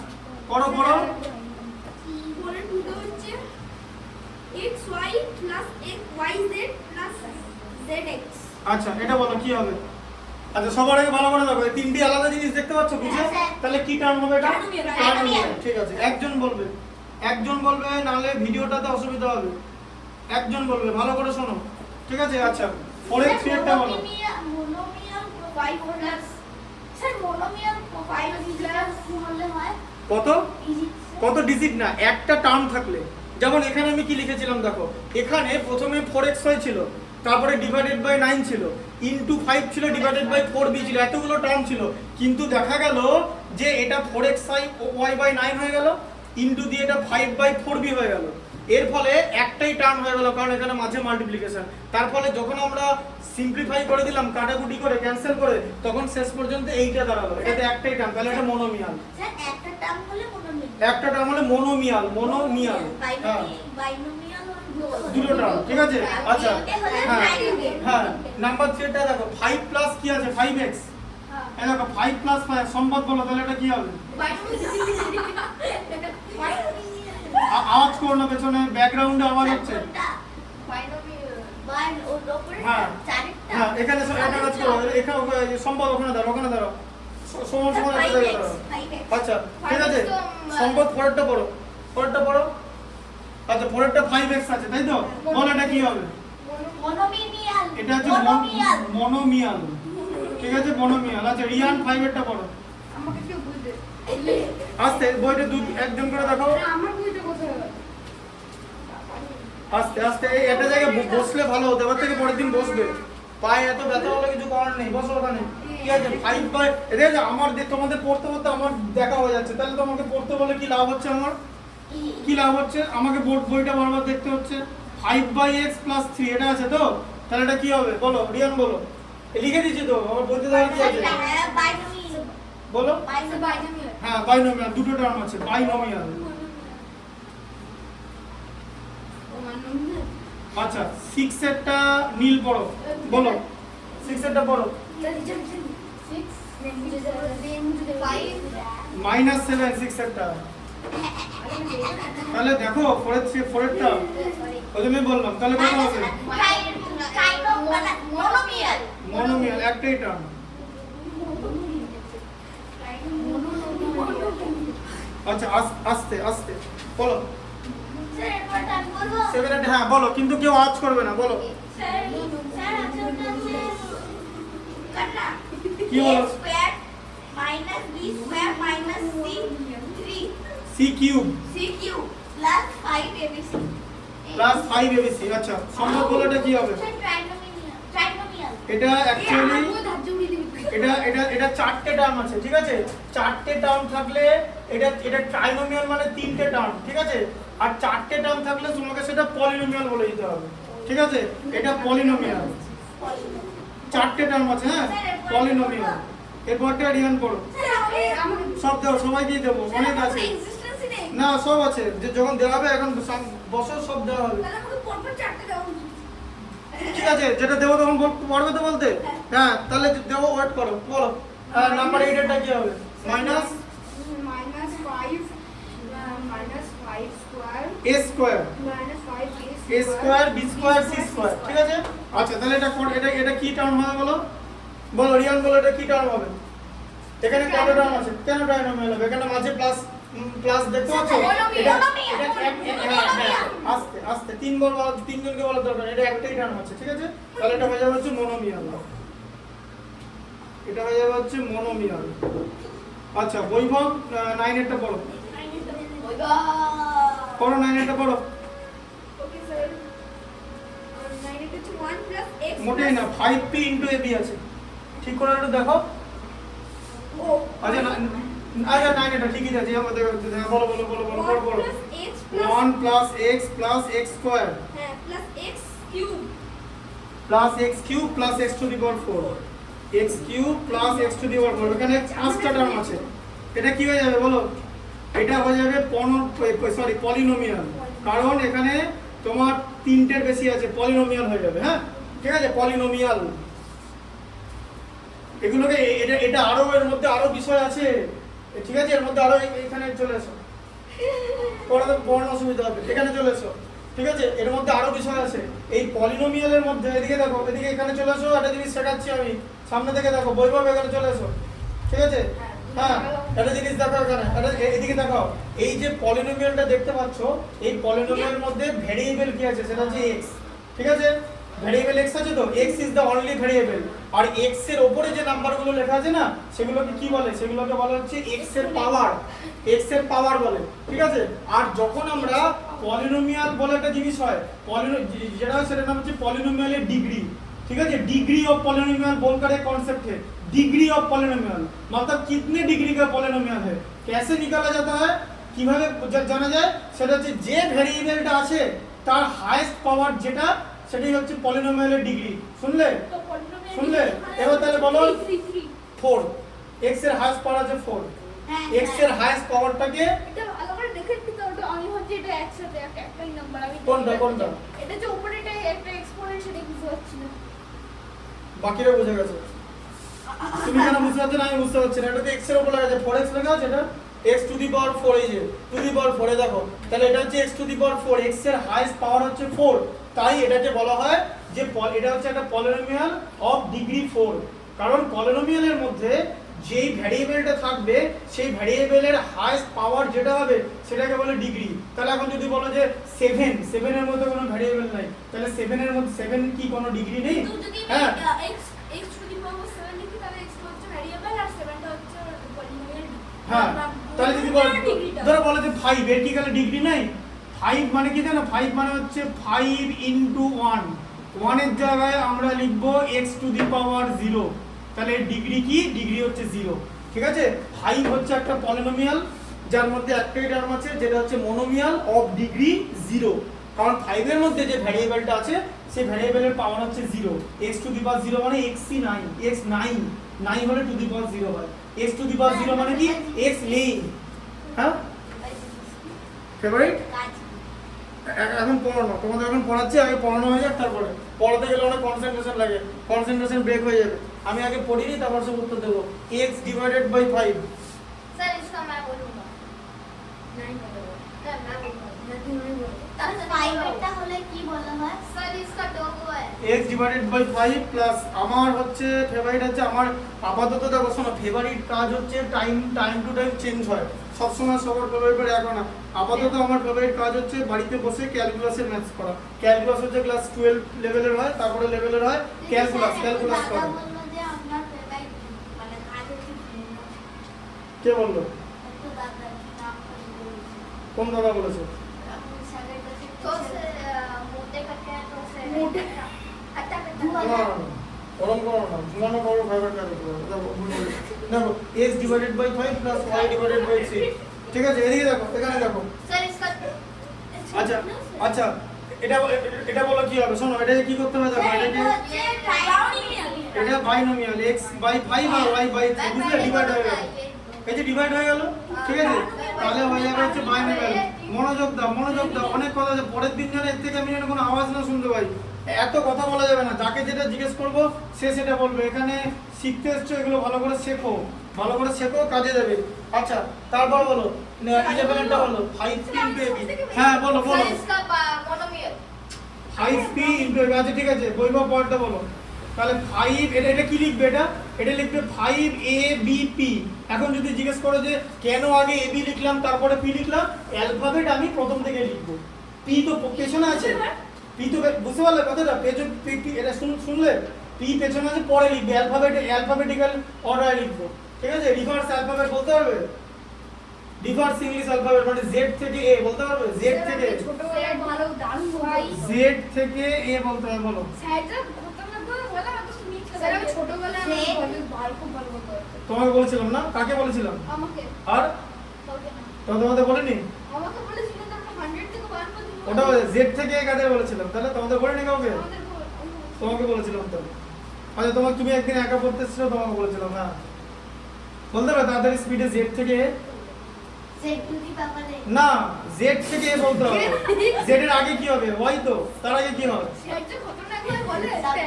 পড়ো পড়ো। পরের টুটা হচ্ছে xy plus xyz plus zx। আচ্ছা এটা বলো কি হবে? আচ্ছা সবার আগে ভালো করে দেখো, এই তিনটি আলাদা জিনিস দেখতে পাচ্ছ বুঝে? হ্যাঁ, স্যার। তাহলে কি টার্ম হবে এটা? ট্রাইনোমিয়াল। ট্রাইনোমিয়াল, ঠিক আছে। একজন বলবে নালে ভিডিওটাতে অসুবিধা হবে, একজন বলবে, ভালো করে শোনো, ঠিক আছে? আচ্ছা পরের থ্রিটা বলো। মোনোমিয়াল 5 প্লাস স্যার মোনোমিয়াল 5 প্লাস হলে হয় কত কত ডিজিট না, একটা টার্ম থাকলে, যেমন এখানে আমি কি লিখেছিলাম দেখো, এখানে প্রথমে 4xy ছিল, তারপরে ডিভাইডেড বাই 9 ছিল, ইনটু 5 ছিল, ডিভাইডেড বাই 4b ছিল, এতগুলো টার্ম ছিল, কিন্তু দেখা গেল যে এটা 4xy বাই 9 হয়ে গেল, ইনটু দিয়ে এটা 5 বাই 4b হয়ে গেল, এর ফলে একটাই টার্ম হয়ে গেল, কারণ এখানে মাঝে মাল্টিপ্লিকেশন, তার ফলে যখন আমরা সিম্পলিফাই করে দিলাম, কাটাকুটি করে ক্যান্সেল করে, তখন শেষ পর্যন্ত এইটা দাঁড়ালো, এটাতে একটাই টার্ম, তাহলে এটা মোনোমিয়াল। স্যার একটা টার্ম হলে মোনোমিয়াল, একটা টার্ম হলে মোনোমিয়াল, মোনোমিয়াল, হ্যাঁ বাইনোমিয়াল দুটো টার্ম, ঠিক আছে? আচ্ছা হ্যাঁ হ্যাঁ নাম্বার 3টা দেখো, 5 প্লাস কি আছে? 5x, এই দেখো 5 প্লাস 5 সম্পদ বলো, তাহলে এটা কি হবে? আওয়াজ করো না, পেছনে ব্যাকগ্রাউন্ডে আওয়াজ হচ্ছে, হ্যাঁ হ্যাঁ এখানে এটা কাজ করো, এখানে সম্পদ ওখানে দাঁড়াও, সমান সমান একটা জায়গায় দাঁড়াও। আচ্ছা ঠিক আছে, সম্পদ পরেরটা পড়ো, আচ্ছা পরেরটা 5x আছে তাই তো? বল এটা কি হবে? মোনোমিয়াল, এটা হচ্ছে মনোমিয়াল, ঠিক আছে? মনোমিয়াল। আচ্ছা রিয়ান 5 এরটা পড়ো, আমাকে কেউ বুঝতে আস্তে বইটা একজন করে দেখাও, আমার বুঝতে কোথায় আস্তে আস্তে একটা জায়গায় বসলে ভালো হতো, এবার থেকে পরের দিন বসবে, পায়ে এত ব্যথা হলে কিছু করার নেই, বসো ওখানে, ঠিক আছে? 5 বাই এটা আমার তোমাদের পড়তে আমার দেখা হয়ে যাচ্ছে, তাহলে তোমাকে পড়তে বলে কি লাভ হচ্ছে? আমার কি লাভ হচ্ছে? আমাকে বইটা বারবার দেখতে হচ্ছে। 5/x + 3 এটা আছে তো, তাহলে এটা কি হবে বলো? রিয়ান বলো, লিখে দিয়েছি তো, আমার বইতে দেওয়া কি আছে বলো? হ্যাঁ বাইনোমিয়াল, দুটো টার্ম আছে, বাইনোমিয়াল। আচ্ছা 6 এরটা নীল পড়ো, বলো 6 এরটা পড়ো, -7 6 এরটা, তাহলে দেখো 4 এরটা ওই জন্যই বললাম, তাহলে কত হবে? মনোমিয়াল, একটাই টার্ম। আচ্ছা আস্তে আস্তে বলো, 7 7 হ্যাঁ বলো, কিন্তু কেউ আওয়াজ করবে না, বলো। करना কি হলো? a square minus b square minus c 3 c cube c cube plus 5 abc plus 5 abc। আচ্ছা সম্ভব হলো এটা কি হবে? ট্রাইনোমিয়াল এটা অ্যাকচুয়ালি এটা চারটে টার্ম আছে, ঠিক আছে? চারটে টার্ম থাকলে এটা ট্রাইনোমিয়াল মানে তিনটে টার্ম, ঠিক আছে? আর চারটে টার্ম থাকলে তোমাকে সেটা পলিনোমিয়াল বলে দিতে হবে, ঠিক আছে? এটা পলিনোমিয়াল, চারটে টার্ম আছে, হ্যাঁ পলিনোমিয়াল। এরপরটা রিয়ান পড়ো, সব দাও, সবাইকেই দেবো, অনেক আছে এক্সিস্টেন্সই নেই না, সব আছে, যে যখন দেওয়া হবে এখন বছর সব দেওয়া হবে, তাহলে আমাকে পরপর চারটে দেওয়া উচিত ঠিক আছে? যেটা দেবো তখন পড়বে তো বলতে, হ্যাঁ তাহলে দেবো, ওয়েট করো, বলো নাম্বার 8 এরটা কি হবে? Minus minus 5 minus 5 square a square minus 5 a square b square c square, ঠিক আছে? আচ্ছা তাহলে এটা কি টার্ম হবে বলো, বলো রিয়ান বলো, এটা কি টার্ম হবে? এখানে কত টার্ম আছে? কেন ট্রাইনোমিয়াল হবে? এখানে মাঝে প্লাস প্লাস দেখতে পাচ্ছ? আস্তে আস্তে তিনজনকে বলার দরকার, এটা একটাই টার্ম আছে, ঠিক আছে? তাহলে এটা হয়ে যাবে হচ্ছে মোনোমিয়াল, এটা হয়ে যাবে হচ্ছে মোনোমিয়াল। আচ্ছা বৈভব 9 এরটা পড়ো, পড়ো 9 এরটা পড়ো। okay sir 9 it is 1 plus x মোটেই না, 5p ইনটু ab আছে, ঠিক করে একটু দেখো। oh আচ্ছা আচ্ছা 9 এটা ঠিকই আছে, আমাদের বলো বলো বলো বলো বলো বলো। 1 plus x plus x square হ্যাঁ plus x cube plus x cube plus x to the power 4, x cube plus x to the power 4, এখানে পাঁচটা টার্ম আছে, এটা কি হয়ে যাবে বলো? এটা হয়ে যাবে পলিনোমিয়াল, কারণ এখানে তোমার তিনটের বেশি আছে, পলিনোমিয়াল হয়ে যাবে, হ্যাঁ ঠিক আছে? পলিনোমিয়াল এগুলোকে এটা আরো, এর মধ্যে আরো বিষয় আছে, ঠিক আছে? এর মধ্যে আরো এখানে চলে এসো, পড়াতে পড়ানো অসুবিধা হবে, এখানে চলে এসো, ঠিক আছে? এর মধ্যে আরো বিষয় আছে, এই পলিনোমিয়ালের মধ্যে, এদিকে দেখো, এদিকে এখানে চলে এসো, একটা জিনিস শেখাচ্ছি আমি, সামনে থেকে দেখো, বৈভব এখানে চলে এসো, ঠিক আছে? হ্যাঁ একটা জিনিস দেখো, এখানে এদিকে দেখো, এই যে পলিনোমিয়ালটা দেখতে পাচ্ছ, এই পলিনোমিয়ালের মধ্যে ভেরিয়েবল কি আছে? সেটা হচ্ছে x, ঠিক আছে? ভেরিয়েবল x আছে তো, x is the only variable, আর x এর উপরে যে নাম্বারগুলো লেখা আছে না, সেগুলোকে কি বলে? সেগুলোকে বলা হচ্ছে x এর পাওয়ার, x এর পাওয়ার বলে, ঠিক আছে? আর যখন আমরা পলিনোমিয়াল বলে একটা জিনিস হয়, যেটা হয় সেটার নাম হচ্ছে পলিনোমিয়ালের ডিগ্রি, ঠিক আছে? डिग्री ऑफ पॉलिनोमियल बोलकर एक कॉन्सेप्ट है, डिग्री ऑफ पॉलिनोमियल मतलब कितने डिग्री का पॉलिनोमियल है, कैसे निकाला जाता है, কিভাবে জানা যায়? সেটা হচ্ছে যে ভেরিয়েবলটা আছে তার হাইয়েস্ট পাওয়ার যেটা, সেটাই হচ্ছে পলিনোমিয়ালের ডিগ্রি। শুনলে শুনলে এবার তাহলে বলো 4, x এর হাইয়েস্ট পাওয়ার আছে 4, x এর হাইয়েস্ট পাওয়ারটাকে এটা ভালো করে দেখে একটু তো, ওটা আমি হচ্ছে এটা একসাথে একটাই নাম্বার, আমি কোনটা এটা যে উপরে এটা একটা এক্সপোনেন্ট, সেটা বুঝতে পারছি না। বাকিরা বুঝে গেছে, তুমি কেন বুঝতে পারছো না? আমি বুঝতে পারছি না। এটা তো x এর উপর লেখা আছে, 4x লেখা আছে, এটা x টু দি পাওয়ার 4, এই যে টু দি পাওয়ার 4 এ দেখো, তাহলে এটা হচ্ছে x to the power 4, x এর হাইয়েস্ট পাওয়ার হচ্ছে 4, তাই এটাকে বলা হয় যে এটা হচ্ছে একটা পলিনোমিয়াল অফ ডিগ্রি 4, কারণ পলিনোমিয়ালের মধ্যে যেই ভ্যারিয়েবলটা থাকবে সেই ভ্যারিয়েবলের হাইয়েস্ট পাওয়ার যেটা হবে সেটাকে বলে ডিগ্রি। তাহলে এখন যদি বলো যে 7 এর মধ্যে কোনো ভ্যারিয়েবল নাই, তাহলে 7 এর মধ্যে 7 কি কোনো ডিগ্রি নেই? তো যদি হ্যাঁ x টু দি পাওয়ার 7 লিখি, তাহলে x হচ্ছে ভেরিয়েবল আর 7 টা হচ্ছে পলিনোমিয়াল। হ্যাঁ তাহলে যদি ধরো বলো যে 5, এর কি গেলে ডিগ্রি নাই? 5 মানে কি জানো? 5 মানে হচ্ছে 5 ইনটু 1, 1 এর জায়গায় আমরা লিখবো x টু দি পাওয়ার 0, তাহলে এর ডিগ্রি কি? ডিগ্রি হচ্ছে 0, ঠিক আছে? 5 হচ্ছে একটা পলিনোমিয়াল যার মধ্যে একটাই টার্ম আছে, যেটা হচ্ছে মোনোমিয়াল অফ ডিগ্রি 0, কারণ 5 এর মধ্যে যে ভ্যারিয়েবলটা আছে সেই ভ্যারিয়েবলের পাওয়ার হচ্ছে 0, x টু দি পাওয়ার 0 মানে x ই 9, x 9 হলে টু দি পাওয়ার 0 হয়, x টু দি পাওয়ার 0 মানে কি? x নেই, হ্যাঁ ফেভারিট। এখন পড়ানো, তোমাদের এখন পড়াচ্ছি, আগে পড়ানো হয়ে যাক, তারপরে পড়াতে গেলে অনেক কনসেন্ট্রেশন লাগে, কনসেন্ট্রেশন ব্রেক হয়ে যাবে। আমি আগে পড়িনি, তারপর সব উত্তর দেবো। x ডিভাইডেড বাই 5, सर इसका मैं बोलूंगा, नहीं बोलूंगा, मैं बोलूंगा, मैं क्यों नहीं बोलूंगा? তাহলে 5 টা হলে কি বলা হয়? सर इसका दो वो है, x ডিভাইডেড বাই 5 প্লাস আমার হচ্ছে ফেভারিট হচ্ছে আমার আপাতত দেখো শোনো, ফেভারিট কাজ হচ্ছে টাইম টু টাইম চেঞ্জ হয়, সব সময় সবার ফেভারিট করে এখন না। আপাতত আমার ফেভারিট কাজ হচ্ছে বাড়িতে বসে ক্যালকুলাসের ম্যাথস করা। ক্যালকুলাস হচ্ছে ক্লাস 12 লেভেলের হয়, তারপরে লেভেলের হয় ক্যালকুলাস করা। বললো যে আপনার কে বললো? তো দাদা নাম বলেছে কোন দাদা বলেছে? স্যারের কাছে तो से मोटे करके है तो से मोटे। अच्छा না, करता না, না, ওরম করো না, ঘুমানো করো, ফাইবার কাটে করো। দেখো x divided by 5 plus y divided by 3। ঠিক আছে, এদিকে দেখো, এখানে দেখো। सर इसका আচ্ছা আচ্ছা, এটা এটা বলো কি হবে? শোনো, এটাকে কি করতে হবে দেখো, এটাকে এটা বাইনোমিয়াল x বাই 5 আর y বাই 3 বুঝলে, ডিভাইড হয়ে গেল। এই যে ডিভাইড হয়ে গেল, ঠিক আছে, তাহলে হয়ে যাবে হচ্ছে বাইনোমিয়াল। মনোযোগ দাও, মনোযোগ দাও, অনেক কথা আছে, পরের দিন যেন এর থেকে আমি যেন কোনো আওয়াজ না শুনতে পাই। এত কথা বলা যাবে না, যাকে যেটা জিজ্ঞেস করবো সে সেটা বলবে। এখানে শিখতে এসছো, এগুলো ভালো করে শেখো, ভালো করে শেখো, কাজে দেবে। আচ্ছা, তারপর বলো 11টা বলো, 5p ইনটু ab। হ্যাঁ বলো सर বলো, इसका मोनोमियल 5p ইনটু ab। আচ্ছা ঠিক আছে, বৈভব পয়েন্টটা বলো। তাহলে 5 এটা কি লিখবে? এটা লিখবে 5abp। এখন যদি জিজ্ঞেস করো যে কেন আগে ab লিখলাম তারপরে p লিখলাম, অ্যালফাবেট আমি প্রথম থেকে লিখবো। p তো পেছনে আছে, p তো বুঝতে পারলে কথাটা? এটা শুনলে p পেছনে আছে, পরে লিখবে, অ্যালফাবেটিক্যাল অর্ডারে লিখবো। ঠিক আছে, রিভার্স অ্যালফাবেট বলতে পারবে? রিভার্স ইংলিশ অ্যালফাবেট মানে z থেকে a বলতে পারবে? z থেকে ছোটবেলায় ভালো দারুণ ভাই z থেকে a বলতে হবে, বলো। স্যারটা খতরনাক ভাবে বলা তো শুনি স্যার আমি ছোটবেলায় আমি ভালো খুব ভালো বলতে পারতাম তোমাকে বলেছিলাম না? কাকে বলেছিলাম? আমাকে আর কাউকে না তো তোমাদের বলিনি? আমাকে বলেছিল তো 100 থেকে 1 পর্যন্ত ওটা z থেকে কাদের বলেছিলাম? তাহলে তোমাদের বলিনি কাউকে? আমাদের তোমাকে বলেছিলাম তো। আচ্ছা, তুমি একদিন একা পড়তে এসেছিলে, তোমাকে বলেছিলাম। হ্যাঁ বলতে পারো তাড়াতাড়ি স্পিডে z থেকে a? সেট টু দি পাপালে না, z থেকে a বলতে হবে। z এর আগে কি হবে? y তো, তার আগে কি হবে? স্যারটা খতরনাক ভাবে বলে স্যার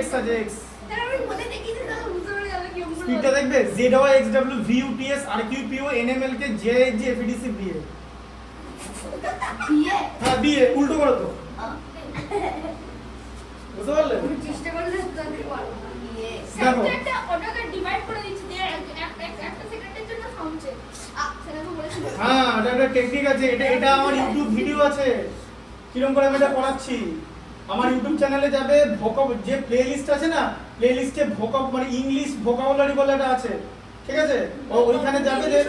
x আছে, x। স্যার আমি বলে দেখি যে তাহলে বুঝতে পারে গেল কি স্পিডটা দেখবে, z y x w v u t s r q p o n m l k j g f d c b a। বিয়ে হ্যাঁ b a, উল্টো করো তো, বুঝতে পারলে? চেষ্টা করলে জানতে পারবো বিয়ে দেখো। একটা অটোকে ডিভাইড করে দিচ্ছি যে একটা সেকেন্ডের জন্য থামছে সেটা তো বলেছিল হ্যাঁ, এটা একটা টেকনিক আছে। এটা আমার ইউটিউব ভিডিও আছে, কিরকম করে আমি এটা পড়াচ্ছি। আমার ইউটিউব চ্যানেলে যাবে, ভোকাব যে প্লেলিস্ট আছে না, প্লেলিস্টে ভোকাব মানে ইংলিশ ভোকাবুলারি বলে একটা আছে, ঠিক আছে, ওইখানে যাবে যে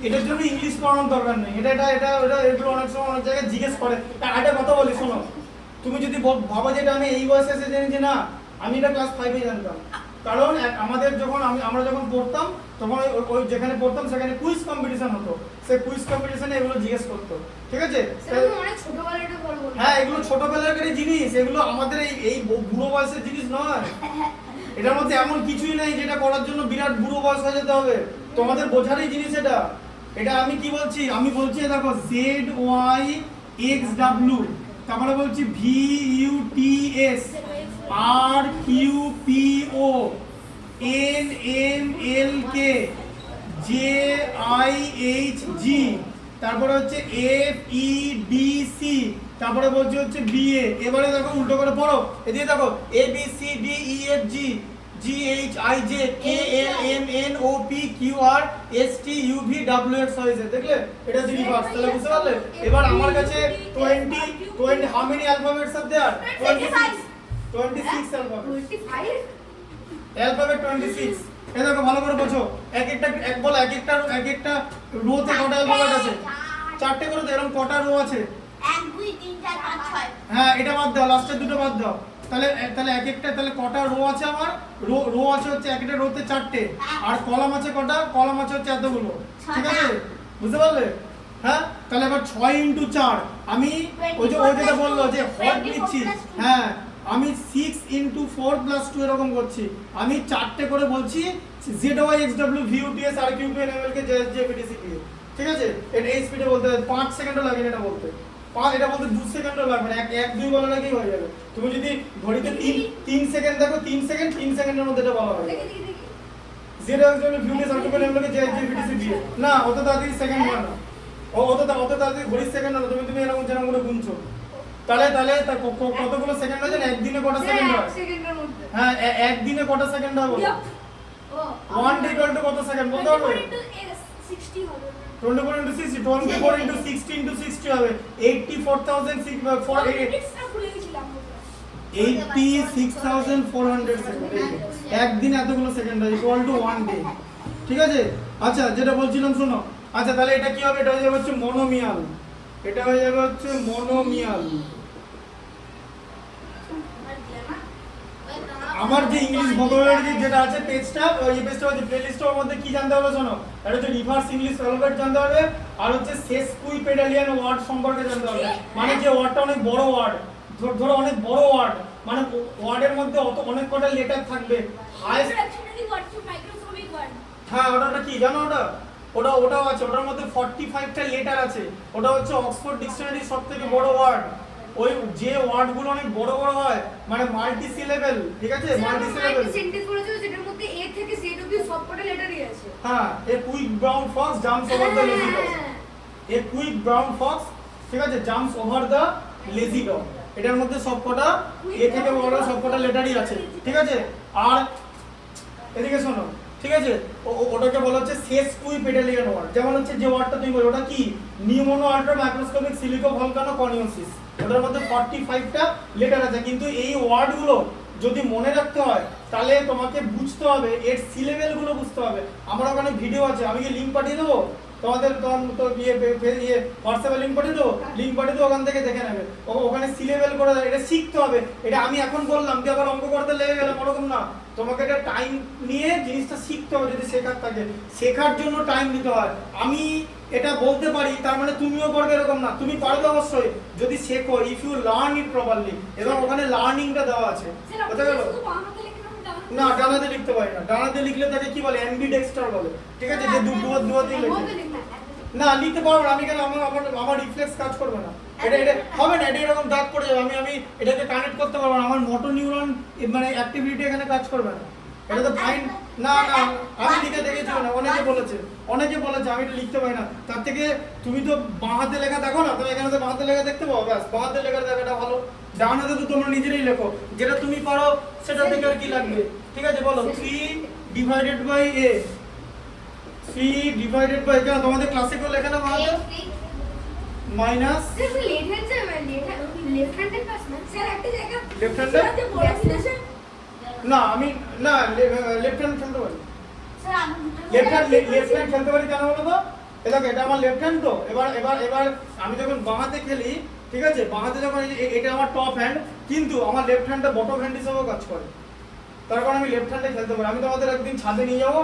এটার জন্য ইংলিশ পড়ানোর দরকার নেই। এগুলো অনেক সময় অনেক জায়গায় জিজ্ঞেস করে। একটা কথা বলি শোনো, তুমি যদি ভাবো যে এটা আমি এই বয়সে এসে জেনেছি, না, আমি এটা ক্লাস 5 এ জানতাম। কারণ আমাদের যখন আমরা যখন পড়তাম তখন ওই যেখানে পড়তাম সেখানে কুইজ কম্পিটিশন হতো, সেই কুইজ কম্পিটিশনে এগুলো জিজ্ঞেস করতো, ঠিক আছে। সেটা অনেক ছোটবেলায় এটা বড় বলে হ্যাঁ, এগুলো ছোটবেলাকার জিনিস, এগুলো আমাদের এই বুড়ো বয়সের জিনিস নয়। এটার মধ্যে এমন কিছুই নেই যেটা করার জন্য বিরাট বুড়ো বয়স হয়ে যেতে হবে। তোমাদের বোঝারই জিনিস এটা। এটা আমি কি বলছি? আমি বলছি দেখো z y x w, তারপরে বলছি v u t s r q p o n m l k j i h g, তারপরে হচ্ছে f e d c, তারপরে বলছি হচ্ছে b a। এবারে দেখো উল্টো করে পড়ো, এদিকে দেখো a b c d e f g g h i j k l m n o p q r s t u v w x y z। দেখলে এটা হচ্ছে রিভার্স। তাহলে বুঝতে পারলে? এবার আমার কাছে 20 how many alphabets are there? 26 alphabets। 25 alphabet 26। এই দেখো ভালো করে বোঝো, এক একটা রোতে কটা অ্যালফাবেট আছে? 4টে করে তো, এরকম কটা রো আছে? 1 2 3 4 5 6 হ্যাঁ, এটা বাদ দাও, লাস্টের দুটো বাদ দাও। তাহলে এক একটা, তাহলে কটা রো আছে আমার? রো আছে হচ্ছে একটা রোতে 4টে, আর কলাম আছে কটা? কলাম আছে হচ্ছে এতগুলো, ঠিক আছে, বুঝতে পারলে? হ্যাঁ, তাহলে এবার 6 ইনটু 4 আমি ওই যেটা বললো যে হট নিচ্ছি, হ্যাঁ আমি 6 ইনটু 4 প্লাস 2 এরকম করছি। আমি 4টে করে বলছি z y x w v u t s r q p n m l k j s g f d c b a, ঠিক আছে। এটা এই স্পিডে বলতে 5 সেকেন্ডও লাগে না এটা বলতে। এটা বলতে 2 সেকেন্ডও লাগবে না, 1 2 বলার আগেই হয়ে যাবে। তুমি যদি ঘড়িতে 3 সেকেন্ড দেখো, 3 সেকেন্ডের মধ্যে এটা বলা হবে। z y x w v u t s r q p n m l k j s g f d c b a। না, অত তাড়াতাড়ি সেকেন্ড হয় না, অত তাড়াতাড়ি ঘড়ির সেকেন্ড না, তুমি এরকম যেরকম করে গুনছো। তাহলে কতগুলো সেকেন্ড হয় জানো? একদিনে কটা সেকেন্ড হয়? 1 সেকেন্ডের মধ্যে হ্যাঁ, একদিনে কটা সেকেন্ড হয় বলো? ও 1 ইকুয়াল টু কত সেকেন্ড বলতে পারবে? 60 হবে 24 into 60, 24 into 60 into 60 হবে 86,400 সেকেন্ড। একদিন এতগুলো সেকেন্ড হয় ইকুয়াল টু 1 ডে। ঠিক আছে? আচ্ছা যেটা বলছিলাম শোনো, আচ্ছা তাহলে এটা কি হবে? এটা হয়ে যাবে হচ্ছে মনোমিয়াল, এটা হয়ে যাবে হচ্ছে মনোমিয়াল। আমার যে ইংলিশ ভোকাবুলারি যেটা আছে পেজটা, ওই পেজটা হচ্ছে প্লেলিস্টের মধ্যে কি জানতে হবে শোনো, এটা হচ্ছে রিভার্স ইংলিশ অ্যালফাবেট জানতে হবে, আর হচ্ছে সেসকুইপেডালিয়ান ওয়ার্ড সম্পর্কে জানতে হবে। মানে যে ওয়ার্ডটা অনেক বড় ওয়ার্ড, ধরো অনেক বড় ওয়ার্ড, মানে ওয়ার্ডের মধ্যে অনেক কটা লেটার থাকবে, হাইস্ট। হ্যাঁ ওটা কি জানো? ওটাও আছে, ওটার মধ্যে 45টা লেটার আছে। ওটা হচ্ছে অক্সফোর্ড ডিকশনারির সবথেকে বড় ওয়ার্ড। ওই যে ওয়ার্ডগুলো অনেক বড় বড় হয়, মানে মাল্টি সিলেবল, ঠিক আছে? মাল্টি সিলেবল সেন্টেন্স করেছো যেটার মধ্যে এ থেকে জেড অবধি সবকটা লেটারই আছে। হ্যাঁ, a quick brown Fox jumps over the lazy dog. A quick brown Fox, ঠিক আছে, jumps over the lazy dog. এটার মধ্যে সবকটা এ থেকে বড় সবকটা লেটারই আছে, ঠিক আছে? আর এদিকে শোনো, ঠিক আছে, ওটাকে বলা হচ্ছে সেসকুইপেডালিয়ান ওয়ার্ড। যেমন হচ্ছে যে ওয়ার্ডটা তুমি বলো, ওটা কি? Pneumonoultramicroscopicsilicovolcanoconiosis. ওটার মধ্যে 45টা লেটার আছে। কিন্তু এই ওয়ার্ডগুলো যদি মনে রাখতে হয় তাহলে তোমাকে বুঝতে হবে, এর সিলেবেলগুলো বুঝতে হবে। আমার ওখানে ভিডিও আছে, আমি কি লিংক পাঠিয়ে দেবো তোমাদের? হোয়াটসঅ্যাপে লিংক পাঠিয়ে দেবো, ওখান থেকে দেখে নেবে। ওখানে সিলেবেল করে দেয়, এটা শিখতে হবে। এটা আমি এখন বললাম যে আবার অঙ্ক করতে লেগে গেলাম, ওরকম না। তোমাকে একটা টাইম নিয়ে জিনিসটা শিখতে হবে। যদি শেখার থাকে, শেখার জন্য টাইম দিতে হয়। আমি এটা বলতে পারি তার মানে তুমিও পারবে এরকম না। তুমি পারবে অবশ্যই যদি শেখো, if you learn it properly. এবং ওখানে লার্নিংটা দেওয়া আছে, বুঝতে গেল? না, ডানাতে লিখতে পারি না। ডানাতে লিখলে তাকে কি বলে? অ্যাম্বিডেক্সটার বলে, ঠিক আছে? যে দুয়াতেই লেখে। না, লিখতে পারবো না আমি। কেন? আমার রিফ্লেক্স কাজ করবে না। এটা হবে না, এটা এরকম দাগ পড়ে যাবে। আমি এটাকে কানেক্ট করতে পারবো না। আমার মোটর নিউরন মানে অ্যাক্টিভিটি এখানে কাজ করবে না। এটা তো ফাইন না। আমি লিখে দেখেছি না, অনেকে বলেছে আমি এটা লিখতে পারি না। তার থেকে তুমি তো বাঁ হাতে লেখা দেখো না, তুমি এখানে তো বাঁ হাতে লেখা দেখতে পাবো। ব্যাস, বাঁ হাতে লেখা দেখাটা ভালো। ডান হাতে তো তোমরা নিজেরাই লেখো, যেটা তুমি পারো সেটা থেকে আর কি লাগবে, ঠিক আছে? বলো 3 divided by a, 3 divided by, কেন তোমাদের ক্লাসে কেউ লেখে না বাঁ হাতে? মাইনাস লেফট হ্যান্ডের কাজ না স্যার, একটা জায়গা লেফট হ্যান্ডে না, আমি না লেফট হ্যান্ড খেলতে পারি। লেফট হ্যান্ড খেলতে পারি কেন বলো তো? দেখো এটা আমার লেফট হ্যান্ড তো। এবার আমি যখন বাঁ হাতে খেলি, ঠিক আছে, বাঁ হাতে যখন এটা আমার টপ হ্যান্ড, কিন্তু আমার লেফট হ্যান্ডটা বটম হ্যান্ড হিসেবেও কাজ করে। তার কারণে আমি লেফট হ্যান্ডে খেলতে পারি। আমি তোমাদের একদিন ছাদে নিয়ে যাবো,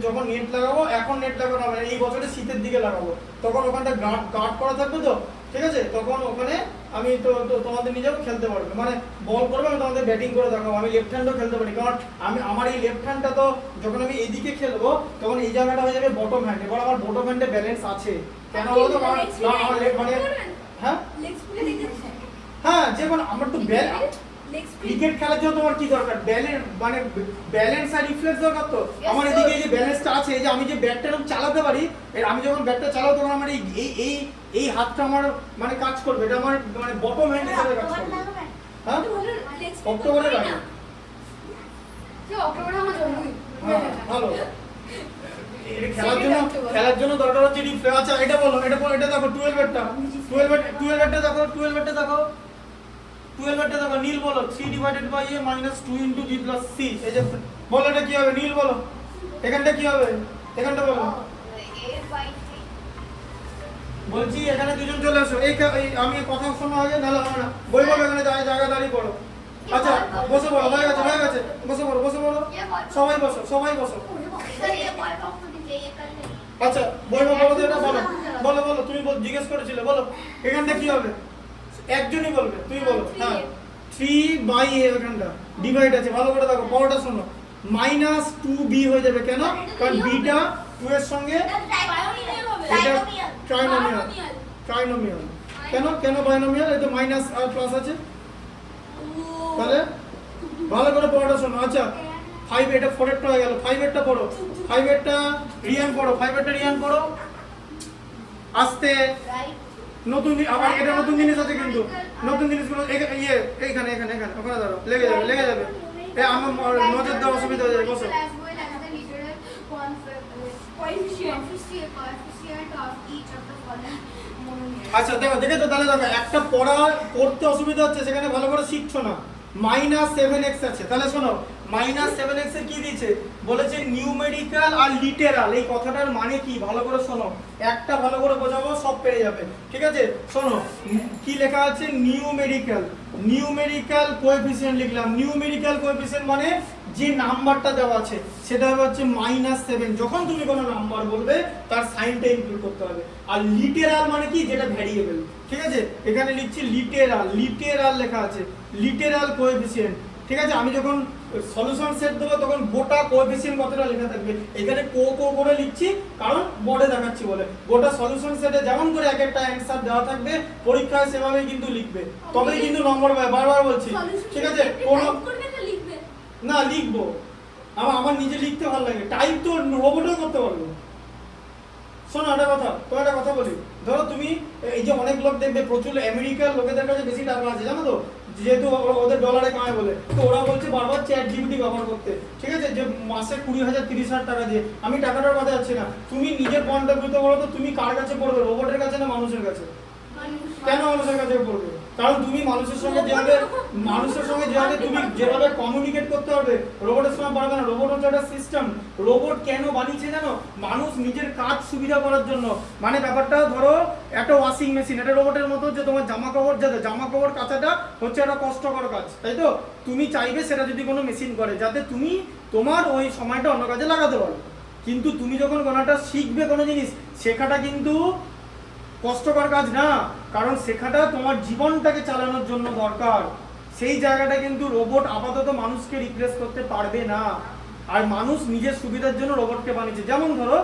যখন নেট লাগাবো, এখন নেট লাগাবো না, মানে এই বছরের শীতের দিকে লাগাবো, তখন ওখানটা গার্ড করা থাকবে তো, ঠিক আছে? তখন ওখানে আমি তো তোমাদের নিয়ে যাবো, খেলতে পারবে, মানে বল করবে, আমি তোমাদের ব্যাটিং করে দেখাবো। আমি লেফট হ্যান্ডও খেলতে পারি, কারণ আমার এই লেফট হ্যান্ডটা তো যখন আমি এইদিকে খেলবো তখন এই জায়গাটা হয়ে যাবে বটম হ্যান্ড। এবার আমার বটম হ্যান্ডে ব্যালেন্স আছে কেন বলো তো? আমার মানে হ্যাঁ, যেমন আমার তো ক্রিকেট খেলার জন্য তোমার কি দরকার? ব্যালেন্স আর রিফ্লেক্স দরকার তো। আমার এদিকে এই যে ব্যালেন্সটা আছে, এই যে আমি যে ব্যাটটা চালাতে পারি, আমি যখন ব্যাটটা চালাবো তখন আমার এই হাতটা আমার মানে কাজ করবে। এটা আমার মানে বটম হ্যান্ড হিসেবে কাজ করবে। হ্যাঁ, অক্টোবরের আগে। হ্যাঁ, ভালো। খেলার জন্য দরকার হচ্ছে রিফ্লেক্স। আচ্ছা এটা বলো, এটা দেখো 12 এরটা দেখো, 12 এরটা দেখো, নীল বলো 3 divided by a minus 2 into b plus c। এই যে বলো এটা কি হবে? নীল বলো, এখানটা কি হবে? এখানটা বলো। বলছি এখানে দুজন চলে আসো। এই আমি কথা শোনো আগে, নাহলে হবে না। বই বলো, এখানে জায়গা দাঁড়িয়ে পড়ো। আচ্ছা বসে পড়ো, হয়ে গেছে, বসে পড়ো। সবাই বসো। আচ্ছা বই বলো তো, এটা বলো তুমি জিজ্ঞেস করেছিলে, বলো এখানটা কি হবে? একজনই বলবে, তুমি বলো। হ্যাঁ, 3 বাই a, এখানটা ডিভাইড আছে, ভালো করে দেখো, পড়াটা শোনো। মাইনাস 2b হয়ে যাবে, কেন? কারণ bটা 2 এর সঙ্গে এটা ট্রাইনোমিয়াল। কেন বাইনোমিয়াল? এটা মাইনাস আর প্লাস আছে, তাহলে ভালো করে পড়াটা শোনো। আচ্ছা 5, এটা 4 এরটা হয়ে গেল। 5 এরটা পড়ো, 5 এরটা রিয়ান পড়ো আস্তে। নতুন আবার এটা নতুন জিনিস আছে, কিন্তু নতুন জিনিসগুলো এইখানে ওখানে ধরো, লেগে যাবে। আমার নজর দেওয়া অসুবিধা হয়ে যাবে। বসো। আচ্ছা দেখে তো, তাহলে দেখো একটা পড়তে অসুবিধা হচ্ছে, সেখানে ভালো করে শিখছো না। -7x আছে, তাহলে শোনো -7x এর কি দিয়েছে বলেছে নিউমেরিক্যাল আর লিটারাল। এই কথাটার মানে কি ভালো করে শোনো, একটা ভালো করে বোঝাবো সব পেরে যাবে, ঠিক আছে? শোনো কি লেখা আছে, নিউমেরিক্যাল কোএফিসিয়েন্ট লিখলাম। নিউমেরিক্যাল কোএফিসিয়েন্ট মানে যে নাম্বারটা দেওয়া আছে সেটা হচ্ছে -7। যখন তুমি কোনো নাম্বার বলবে তার সাইনটা ইনক্লুড করতে হবে। আর লিটারাল মানে কি, যেটা ভ্যারিয়েবল, ঠিক আছে? এখানে লিখছি লিটারাল লেখা আছে, লিটারাল কোএফিসিয়েন্ট, ঠিক আছে? আমি যখন সলিউশন সেট দেবো তখন গোটা কোএফিসিয়েন্ট কতটা লেখা থাকবে, এখানে কো করে লিখছি কারণ বোর্ডে দেখাচ্ছি বলে। গোটা সলিউশন সেটে যেমন করে এক একটা অ্যানসার দেওয়া থাকবে পরীক্ষায় সেভাবেই কিন্তু লিখবে, তবেই কিন্তু নম্বর পাবে। বারবার বলছি, ঠিক আছে? কোনো না লিখবো, আমার নিজে লিখতে ভালো লাগে, টাইপ তো রোবটও করতে পারবো। শোনো একটা কথা, তো একটা কথা বলি, ধরো তুমি এই যে অনেক লোক দেখবে প্রচুর আমেরিকার লোকেদের কাছে বেশি টাকা আছে, জানো তো, যেহেতু ওদের ডলারে কামায় বলে, তো ওরা বলছে বারবার চ্যাট জিপিটি ব্যবহার করতে, ঠিক আছে? যে মাসে 20,000 30,000 টাকা দিয়ে। আমি টাকাটার কথা যাচ্ছি না, তুমি নিজের পয়েন্ট অফ ভিউতে বলো তো, তুমি কার কাছে পড়বে, রোবটের কাছে না মানুষের কাছে? কেন মানুষের কাছে পড়বে? কারণ তুমি মানুষের সঙ্গে যেভাবে তুমি যেভাবে কমিউনিকেট করতে পারবে রোবটের সঙ্গে পারবে না। রোবট হচ্ছে একটা সিস্টেম। রোবট কেন বানিয়েছে জানো? মানুষ নিজের কাজ সুবিধা করার জন্য। মানে ব্যাপারটা ধরো একটা ওয়াশিং মেশিন, এটা রোবটের মতো যে তোমার জামা কাপড় কাচাটা হচ্ছে একটা কষ্টকর কাজ, তাই তো? তুমি চাইবে সেটা যদি কোনো মেশিন করে যাতে তুমি তোমার ওই সময়টা অন্য কাজে লাগাতে পারো। কিন্তু তুমি যখন কোনোটা শিখবে কোনো জিনিস, শেখাটা কিন্তু কষ্টকর কাজ না, কারণ শেখাটা তোমার জীবনটাকে চালানোর জন্য দরকার। সেই জায়গাটা কিন্তু রোবট আপাতত মানুষকে রিপ্লেস করতে পারবে না। আর মানুষ নিজের সুবিধার জন্য রোবটকে বানিয়েছে। যেমন ধরো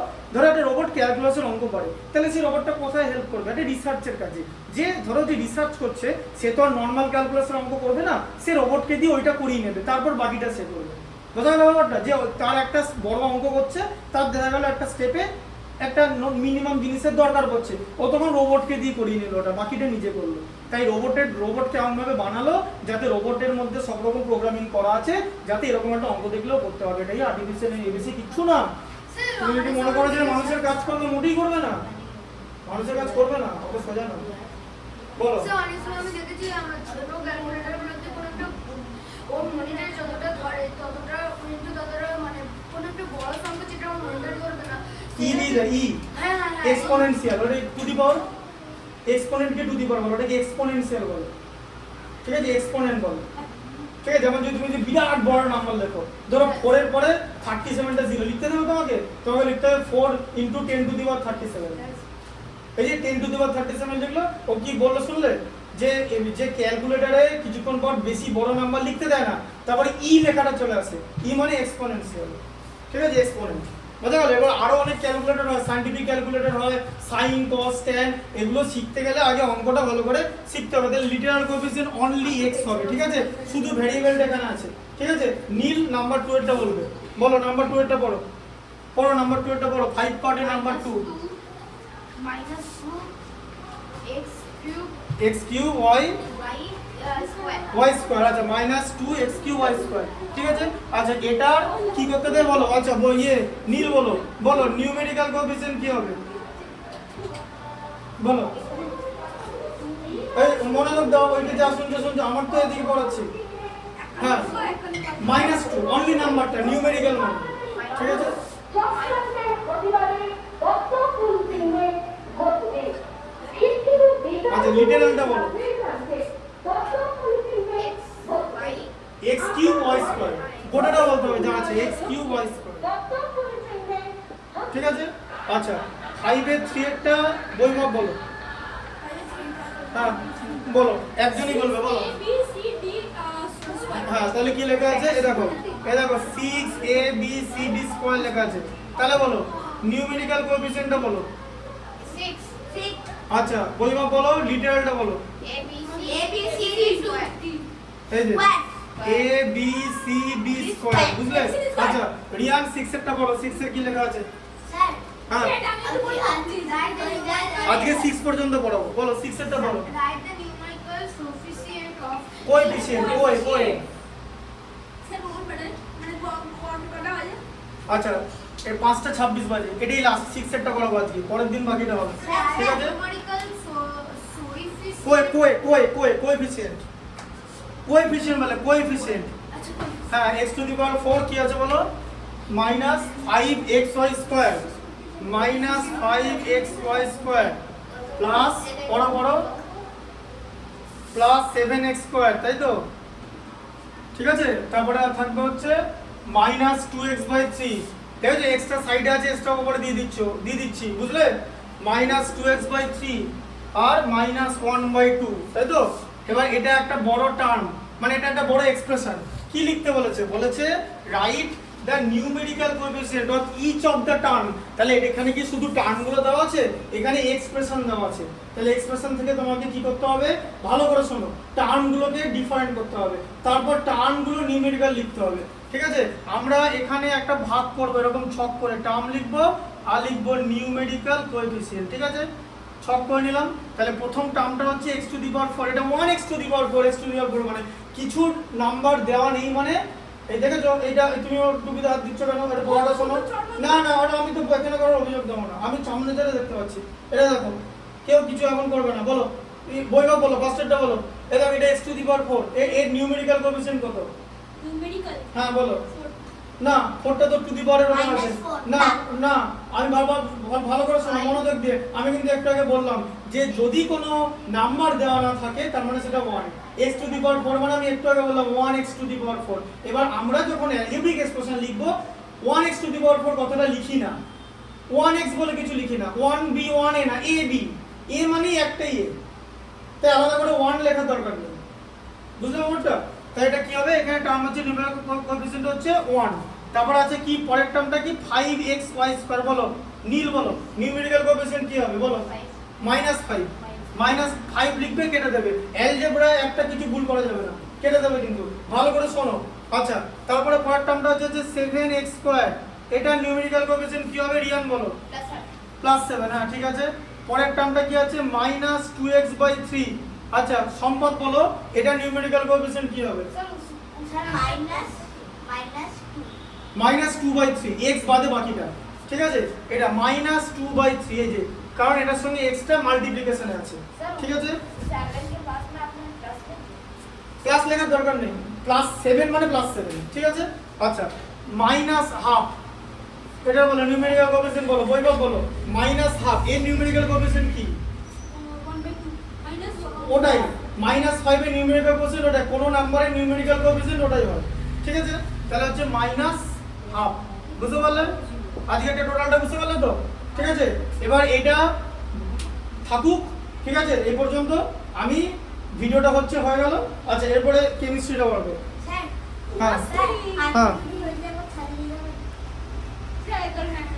একটা রোবট ক্যালকুলাসের অঙ্ক পারে, তাহলে সেই রোবটটা কোথায় হেল্প করবে? একটা রিসার্চের কাজে। যে ধরো যে রিসার্চ করছে সে তো আর নর্মাল ক্যালকুলাসের অঙ্ক করবে না, সে রোবটকে দিয়ে ওইটা করিয়ে নেবে, তারপর বাকিটা সে করবে। বোঝা গেল ব্যাপারটা? যে তার একটা বড় অঙ্ক করছে, তার দেখা গেল একটা স্টেপে একটা মিনিমাম জিনিসের দরকার পড়ছে, ও তখন রোবটকে দিয়ে করিয়ে নিল, ওটা বাকিটা নিজে করলো। তাই রোবটকে এমনভাবে বানালো যাতে রোবটের মধ্যে সব রকম প্রোগ্রামিং করা আছে, যাতে এরকম একটা অঙ্ক দেখলেও করতে পারবে। এটাই আর্টিফিশিয়াল ইন্টেলিজেন্স, কিচ্ছু না। তুমি যদি মনে করো যে মানুষের কাজ করবে, মোটেই করবে না, মানুষের কাজ করবে না, অত সোজা না। বলো। অনেক সময় আমি দেখেছি আমার ছোট ক্যালকুলেটরের মধ্যে কোনো একটা ওর মনিটরে যতটা ধরে ততটা মানে কোনো একটা বড় সংখ্যা যেটা আমার মনিটর করবে না। এক্সপোনেনশিয়াল, ওটা two the power, এক্সপোনেন্টকে two the পাওয়ার বলে, ওটাকে এক্সপোনেনশিয়াল বলে, ঠিক আছে? এক্সপোনেন্ট বলে, ঠিক আছে? যেমন যদি তুমি যে বিরাট বড় নাম্বার লেখো, ধরো 4 এর পরে 37টা 0 লিখতে দেবে, তোমাকে লিখতে হবে 4 × 10 টু দি পাওয়ার 37। এই যে 10 টু দি পাওয়ার 37 লিখলো, ও কি বললো শুনলে? যে ক্যালকুলেটরে কিছুক্ষণ পর বেশি বড় নাম্বার লিখতে দেয় না, তারপরে লেখাটা চলে আসে, মানে এক্সপোনেনশিয়াল, ঠিক আছে? এক্সপোনেন্ট, বোঝা গেল? এবার আরো অনেক ক্যালকুলেটর হয়, সায়েন্টিফিক ক্যালকুলেটর হয়, সাইন কস ট্যান, এগুলো শিখতে গেলে আগে অঙ্কটা ভালো করে শিখতে হবে। তাহলে লিটারাল কোএফিসিয়েন্ট অনলি x হবে, ঠিক আছে? শুধু ভেরিয়েবলটা এখানে আছে, ঠিক আছে? নীল নাম্বার 2 এরটা বলবে, বলো নাম্বার 2 এরটা পড়ো নাম্বার 2 এরটা পড়ো। 5 পার্টে number 2 -2 x cube y square. আচ্ছা -2 x cube y স্কয়ার, ঠিক আছে? আচ্ছা এটার কি করতে দেয় বলো? আচ্ছা নীল বলো নিউমেরিক্যাল কোএফিসিয়েন্ট কি হবে বলো? এই মনোযোগ দাও, ওইটা যা শুনছো, আমার তো এদিকে পড়াচ্ছি। হ্যাঁ -2 অনলি নাম্বারটা, নিউমেরিক্যাল মানে, ঠিক আছে? আচ্ছা লিটারালটা বলো। x cube y স্কয়ার, গোটাটা বলতে হবে যা আছে, x cube y স্কয়ার, ঠিক আছে? আচ্ছা 5 এর 3 এরটা বৈভব বলো। হ্যাঁ বলো, একজনই বলবে, বলো। হ্যাঁ তাহলে কি লেখা আছে? এই দেখো 6abcd স্কয়ার লেখা আছে। তাহলে বলো নিউমেরিক্যাল কোএফিসিয়েন্টটা বলো। 6 আচ্ছা বৈভব বলো, লিটারালটা বলো। ABCD square এই যে ABCD স্কয়ার, বুঝলে? আচ্ছা রিয়ান 6 এরটা বলো, 6 এর কি লেখা আছে? স্যার হ্যাঁ আজকে 6 পর্যন্ত পড়াবো, বলো 6 এরটা বলো। write the numerical coefficient of coefficient sir কোন পড়ে মানে কটা বাজে? আচ্ছা এই 5টা 26 বাজে, এটাই লাস্ট 6 এরটা পড়াবো আজকে, পরের দিন বাকিটা হবে, ঠিক আছে? numerical coefficient কোএফিসিয়েন্ট বলে, কোএফিসিয়েন্ট। হ্যাঁ x টু দি পাওয়ার 4 কি আছে বলো minus 5xy square minus 5xy square plus বড় প্লাস 7x স্কয়ার তাই তো ঠিক আছে তারপরে থাকবে হচ্ছে মাইনাস 2x/3 ঠিক আছে এক্সট্রা সাইডে আছে এক্সট্রা উপরে দিয়ে দিচ্ছি বুঝলে মাইনাস 2x/3 আর মাইনাস 1/2 তাই তো এবার এটা একটা বড় টার্ম মানে এটা একটা বড় এক্সপ্রেশন কি লিখতে বলেছে write the numerical coefficient of each of the term তাহলে এখানে কি শুধু টার্মগুলো দেওয়া আছে এখানে এক্সপ্রেশন দেওয়া আছে তাহলে এক্সপ্রেশন থেকে তোমাকে কি করতে হবে ভালো করে শোনো টার্মগুলোকে ডিফাইন করতে হবে তারপর টার্মগুলো নিউমেরিক্যাল লিখতে হবে ঠিক আছে আমরা এখানে একটা ভাগ করব এরকম ছক করে টার্ম লিখবো আর লিখবো নিউমেরিক্যাল কোএফিসিয়েন্ট ঠিক আছে ছক করে নিলাম তাহলে প্রথম টার্মটা হচ্ছে x টু দি পাওয়ার 4 এটা 1x to the power 4 x to the power 4 মানে কিছু নাম্বার দেওয়া নেই মানে এই দেখো এটা তুমি ওর টুপিতে হাত দিচ্ছ কেন এটা পড়াটা শোনো না ওটা আমি তো এখানে করার অভিযোগ দেবো না আমি সামনে ধরে দেখতে পাচ্ছি এটা দেখো কেউ কিছু এখন করবে না বলো বৈভব বলো ফার্স্টেরটা বলো এটা x টু দি পাওয়ার 4 এর নিউমেরিক্যাল কোএফিসিয়েন্ট কত নিউমেরিক্যাল হ্যাঁ বলো না 4টা তো টু দি পাওয়ারের ওখানে আছে না আমি ভালো করে শোনো মনোযোগ দিয়ে আমি কিন্তু একটু আগে বললাম যে যদি কোনো নাম্বার দেওয়া না থাকে তার মানে সেটা 1 x টু দি পাওয়ার 4 মানে আমি একটু আগে বললাম 1x টু দি পাওয়ার 4 এবার আমরা যখন অ্যালজেব্রিক এক্সপ্রেশন লিখব 1x টু দি পাওয়ার 4 কথাটা লিখি না 1x বলে কিছু লিখি না 1b 1a না ab a মানে একটাই a তাই আলাদা করে 1 লেখার দরকার নেই বুঝলে ব্যাপারটা তাই এটা কি হবে এখানে টার্ম হচ্ছে নিউমেরিক্যাল কোএফিসিয়েন্ট হচ্ছে 1 তারপর আছে কি পরের টার্মটা কি 5xy² বলো নীল বলো নিউমেরিক্যাল কোএফিসিয়েন্ট কি হবে বলো -5 লিখবে কেটে দেবে অ্যালজেব্রায় একটা কিছু ভুল করা যাবে না কেটে দেবে কিন্তু ভালো করে শোনো আচ্ছা তারপরে পরের টার্মটা হচ্ছে 7x² এটা নিউমেরিক্যাল কোএফিসিয়েন্ট কি হবে রিয়ান বলো +7 হ্যাঁ ঠিক আছে পরের টার্মটা কি আছে -2x/3 আচ্ছা সম্পদ বলো এটা নিউমেরিক্যাল কোএফিসিয়েন্ট কি হবে -2/3 x বাদে বাকিটা ঠিক আছে এটা -2/3 এই যে কারণ এটার সঙ্গে x টা মাল্টিপ্লিকেশনে আছে ঠিক আছে প্লাস লেখার দরকার নেই +7 মানে +7 ঠিক আছে আচ্ছা -1/2 এটা বলো নিউমেরিক্যাল কোএফিসিয়েন্ট বলো বৈভব বলো -1/2 এর নিউমেরিক্যাল কোএফিসিয়েন্ট কি ওটাই -5 এর নিউমেরিক্যাল কোএফিসিয়েন্ট ওটাই কোন নাম্বারের নিউমেরিক্যাল কোএফিসিয়েন্ট ওটাই হয় ঠিক আছে তাহলে হচ্ছে -1/2 বুঝতে পারলেন আজকে এটা টোটালটা বুঝতে পারলে তো ঠিক আছে এবার এটা থাকুক ঠিক আছে এই পর্যন্ত আমি ভিডিওটা হচ্ছে হয়ে গেল আচ্ছা এরপরে কেমিস্ট্রিটা করব স্যার হ্যাঁ স্যার হ্যাঁ ট্রাই করুন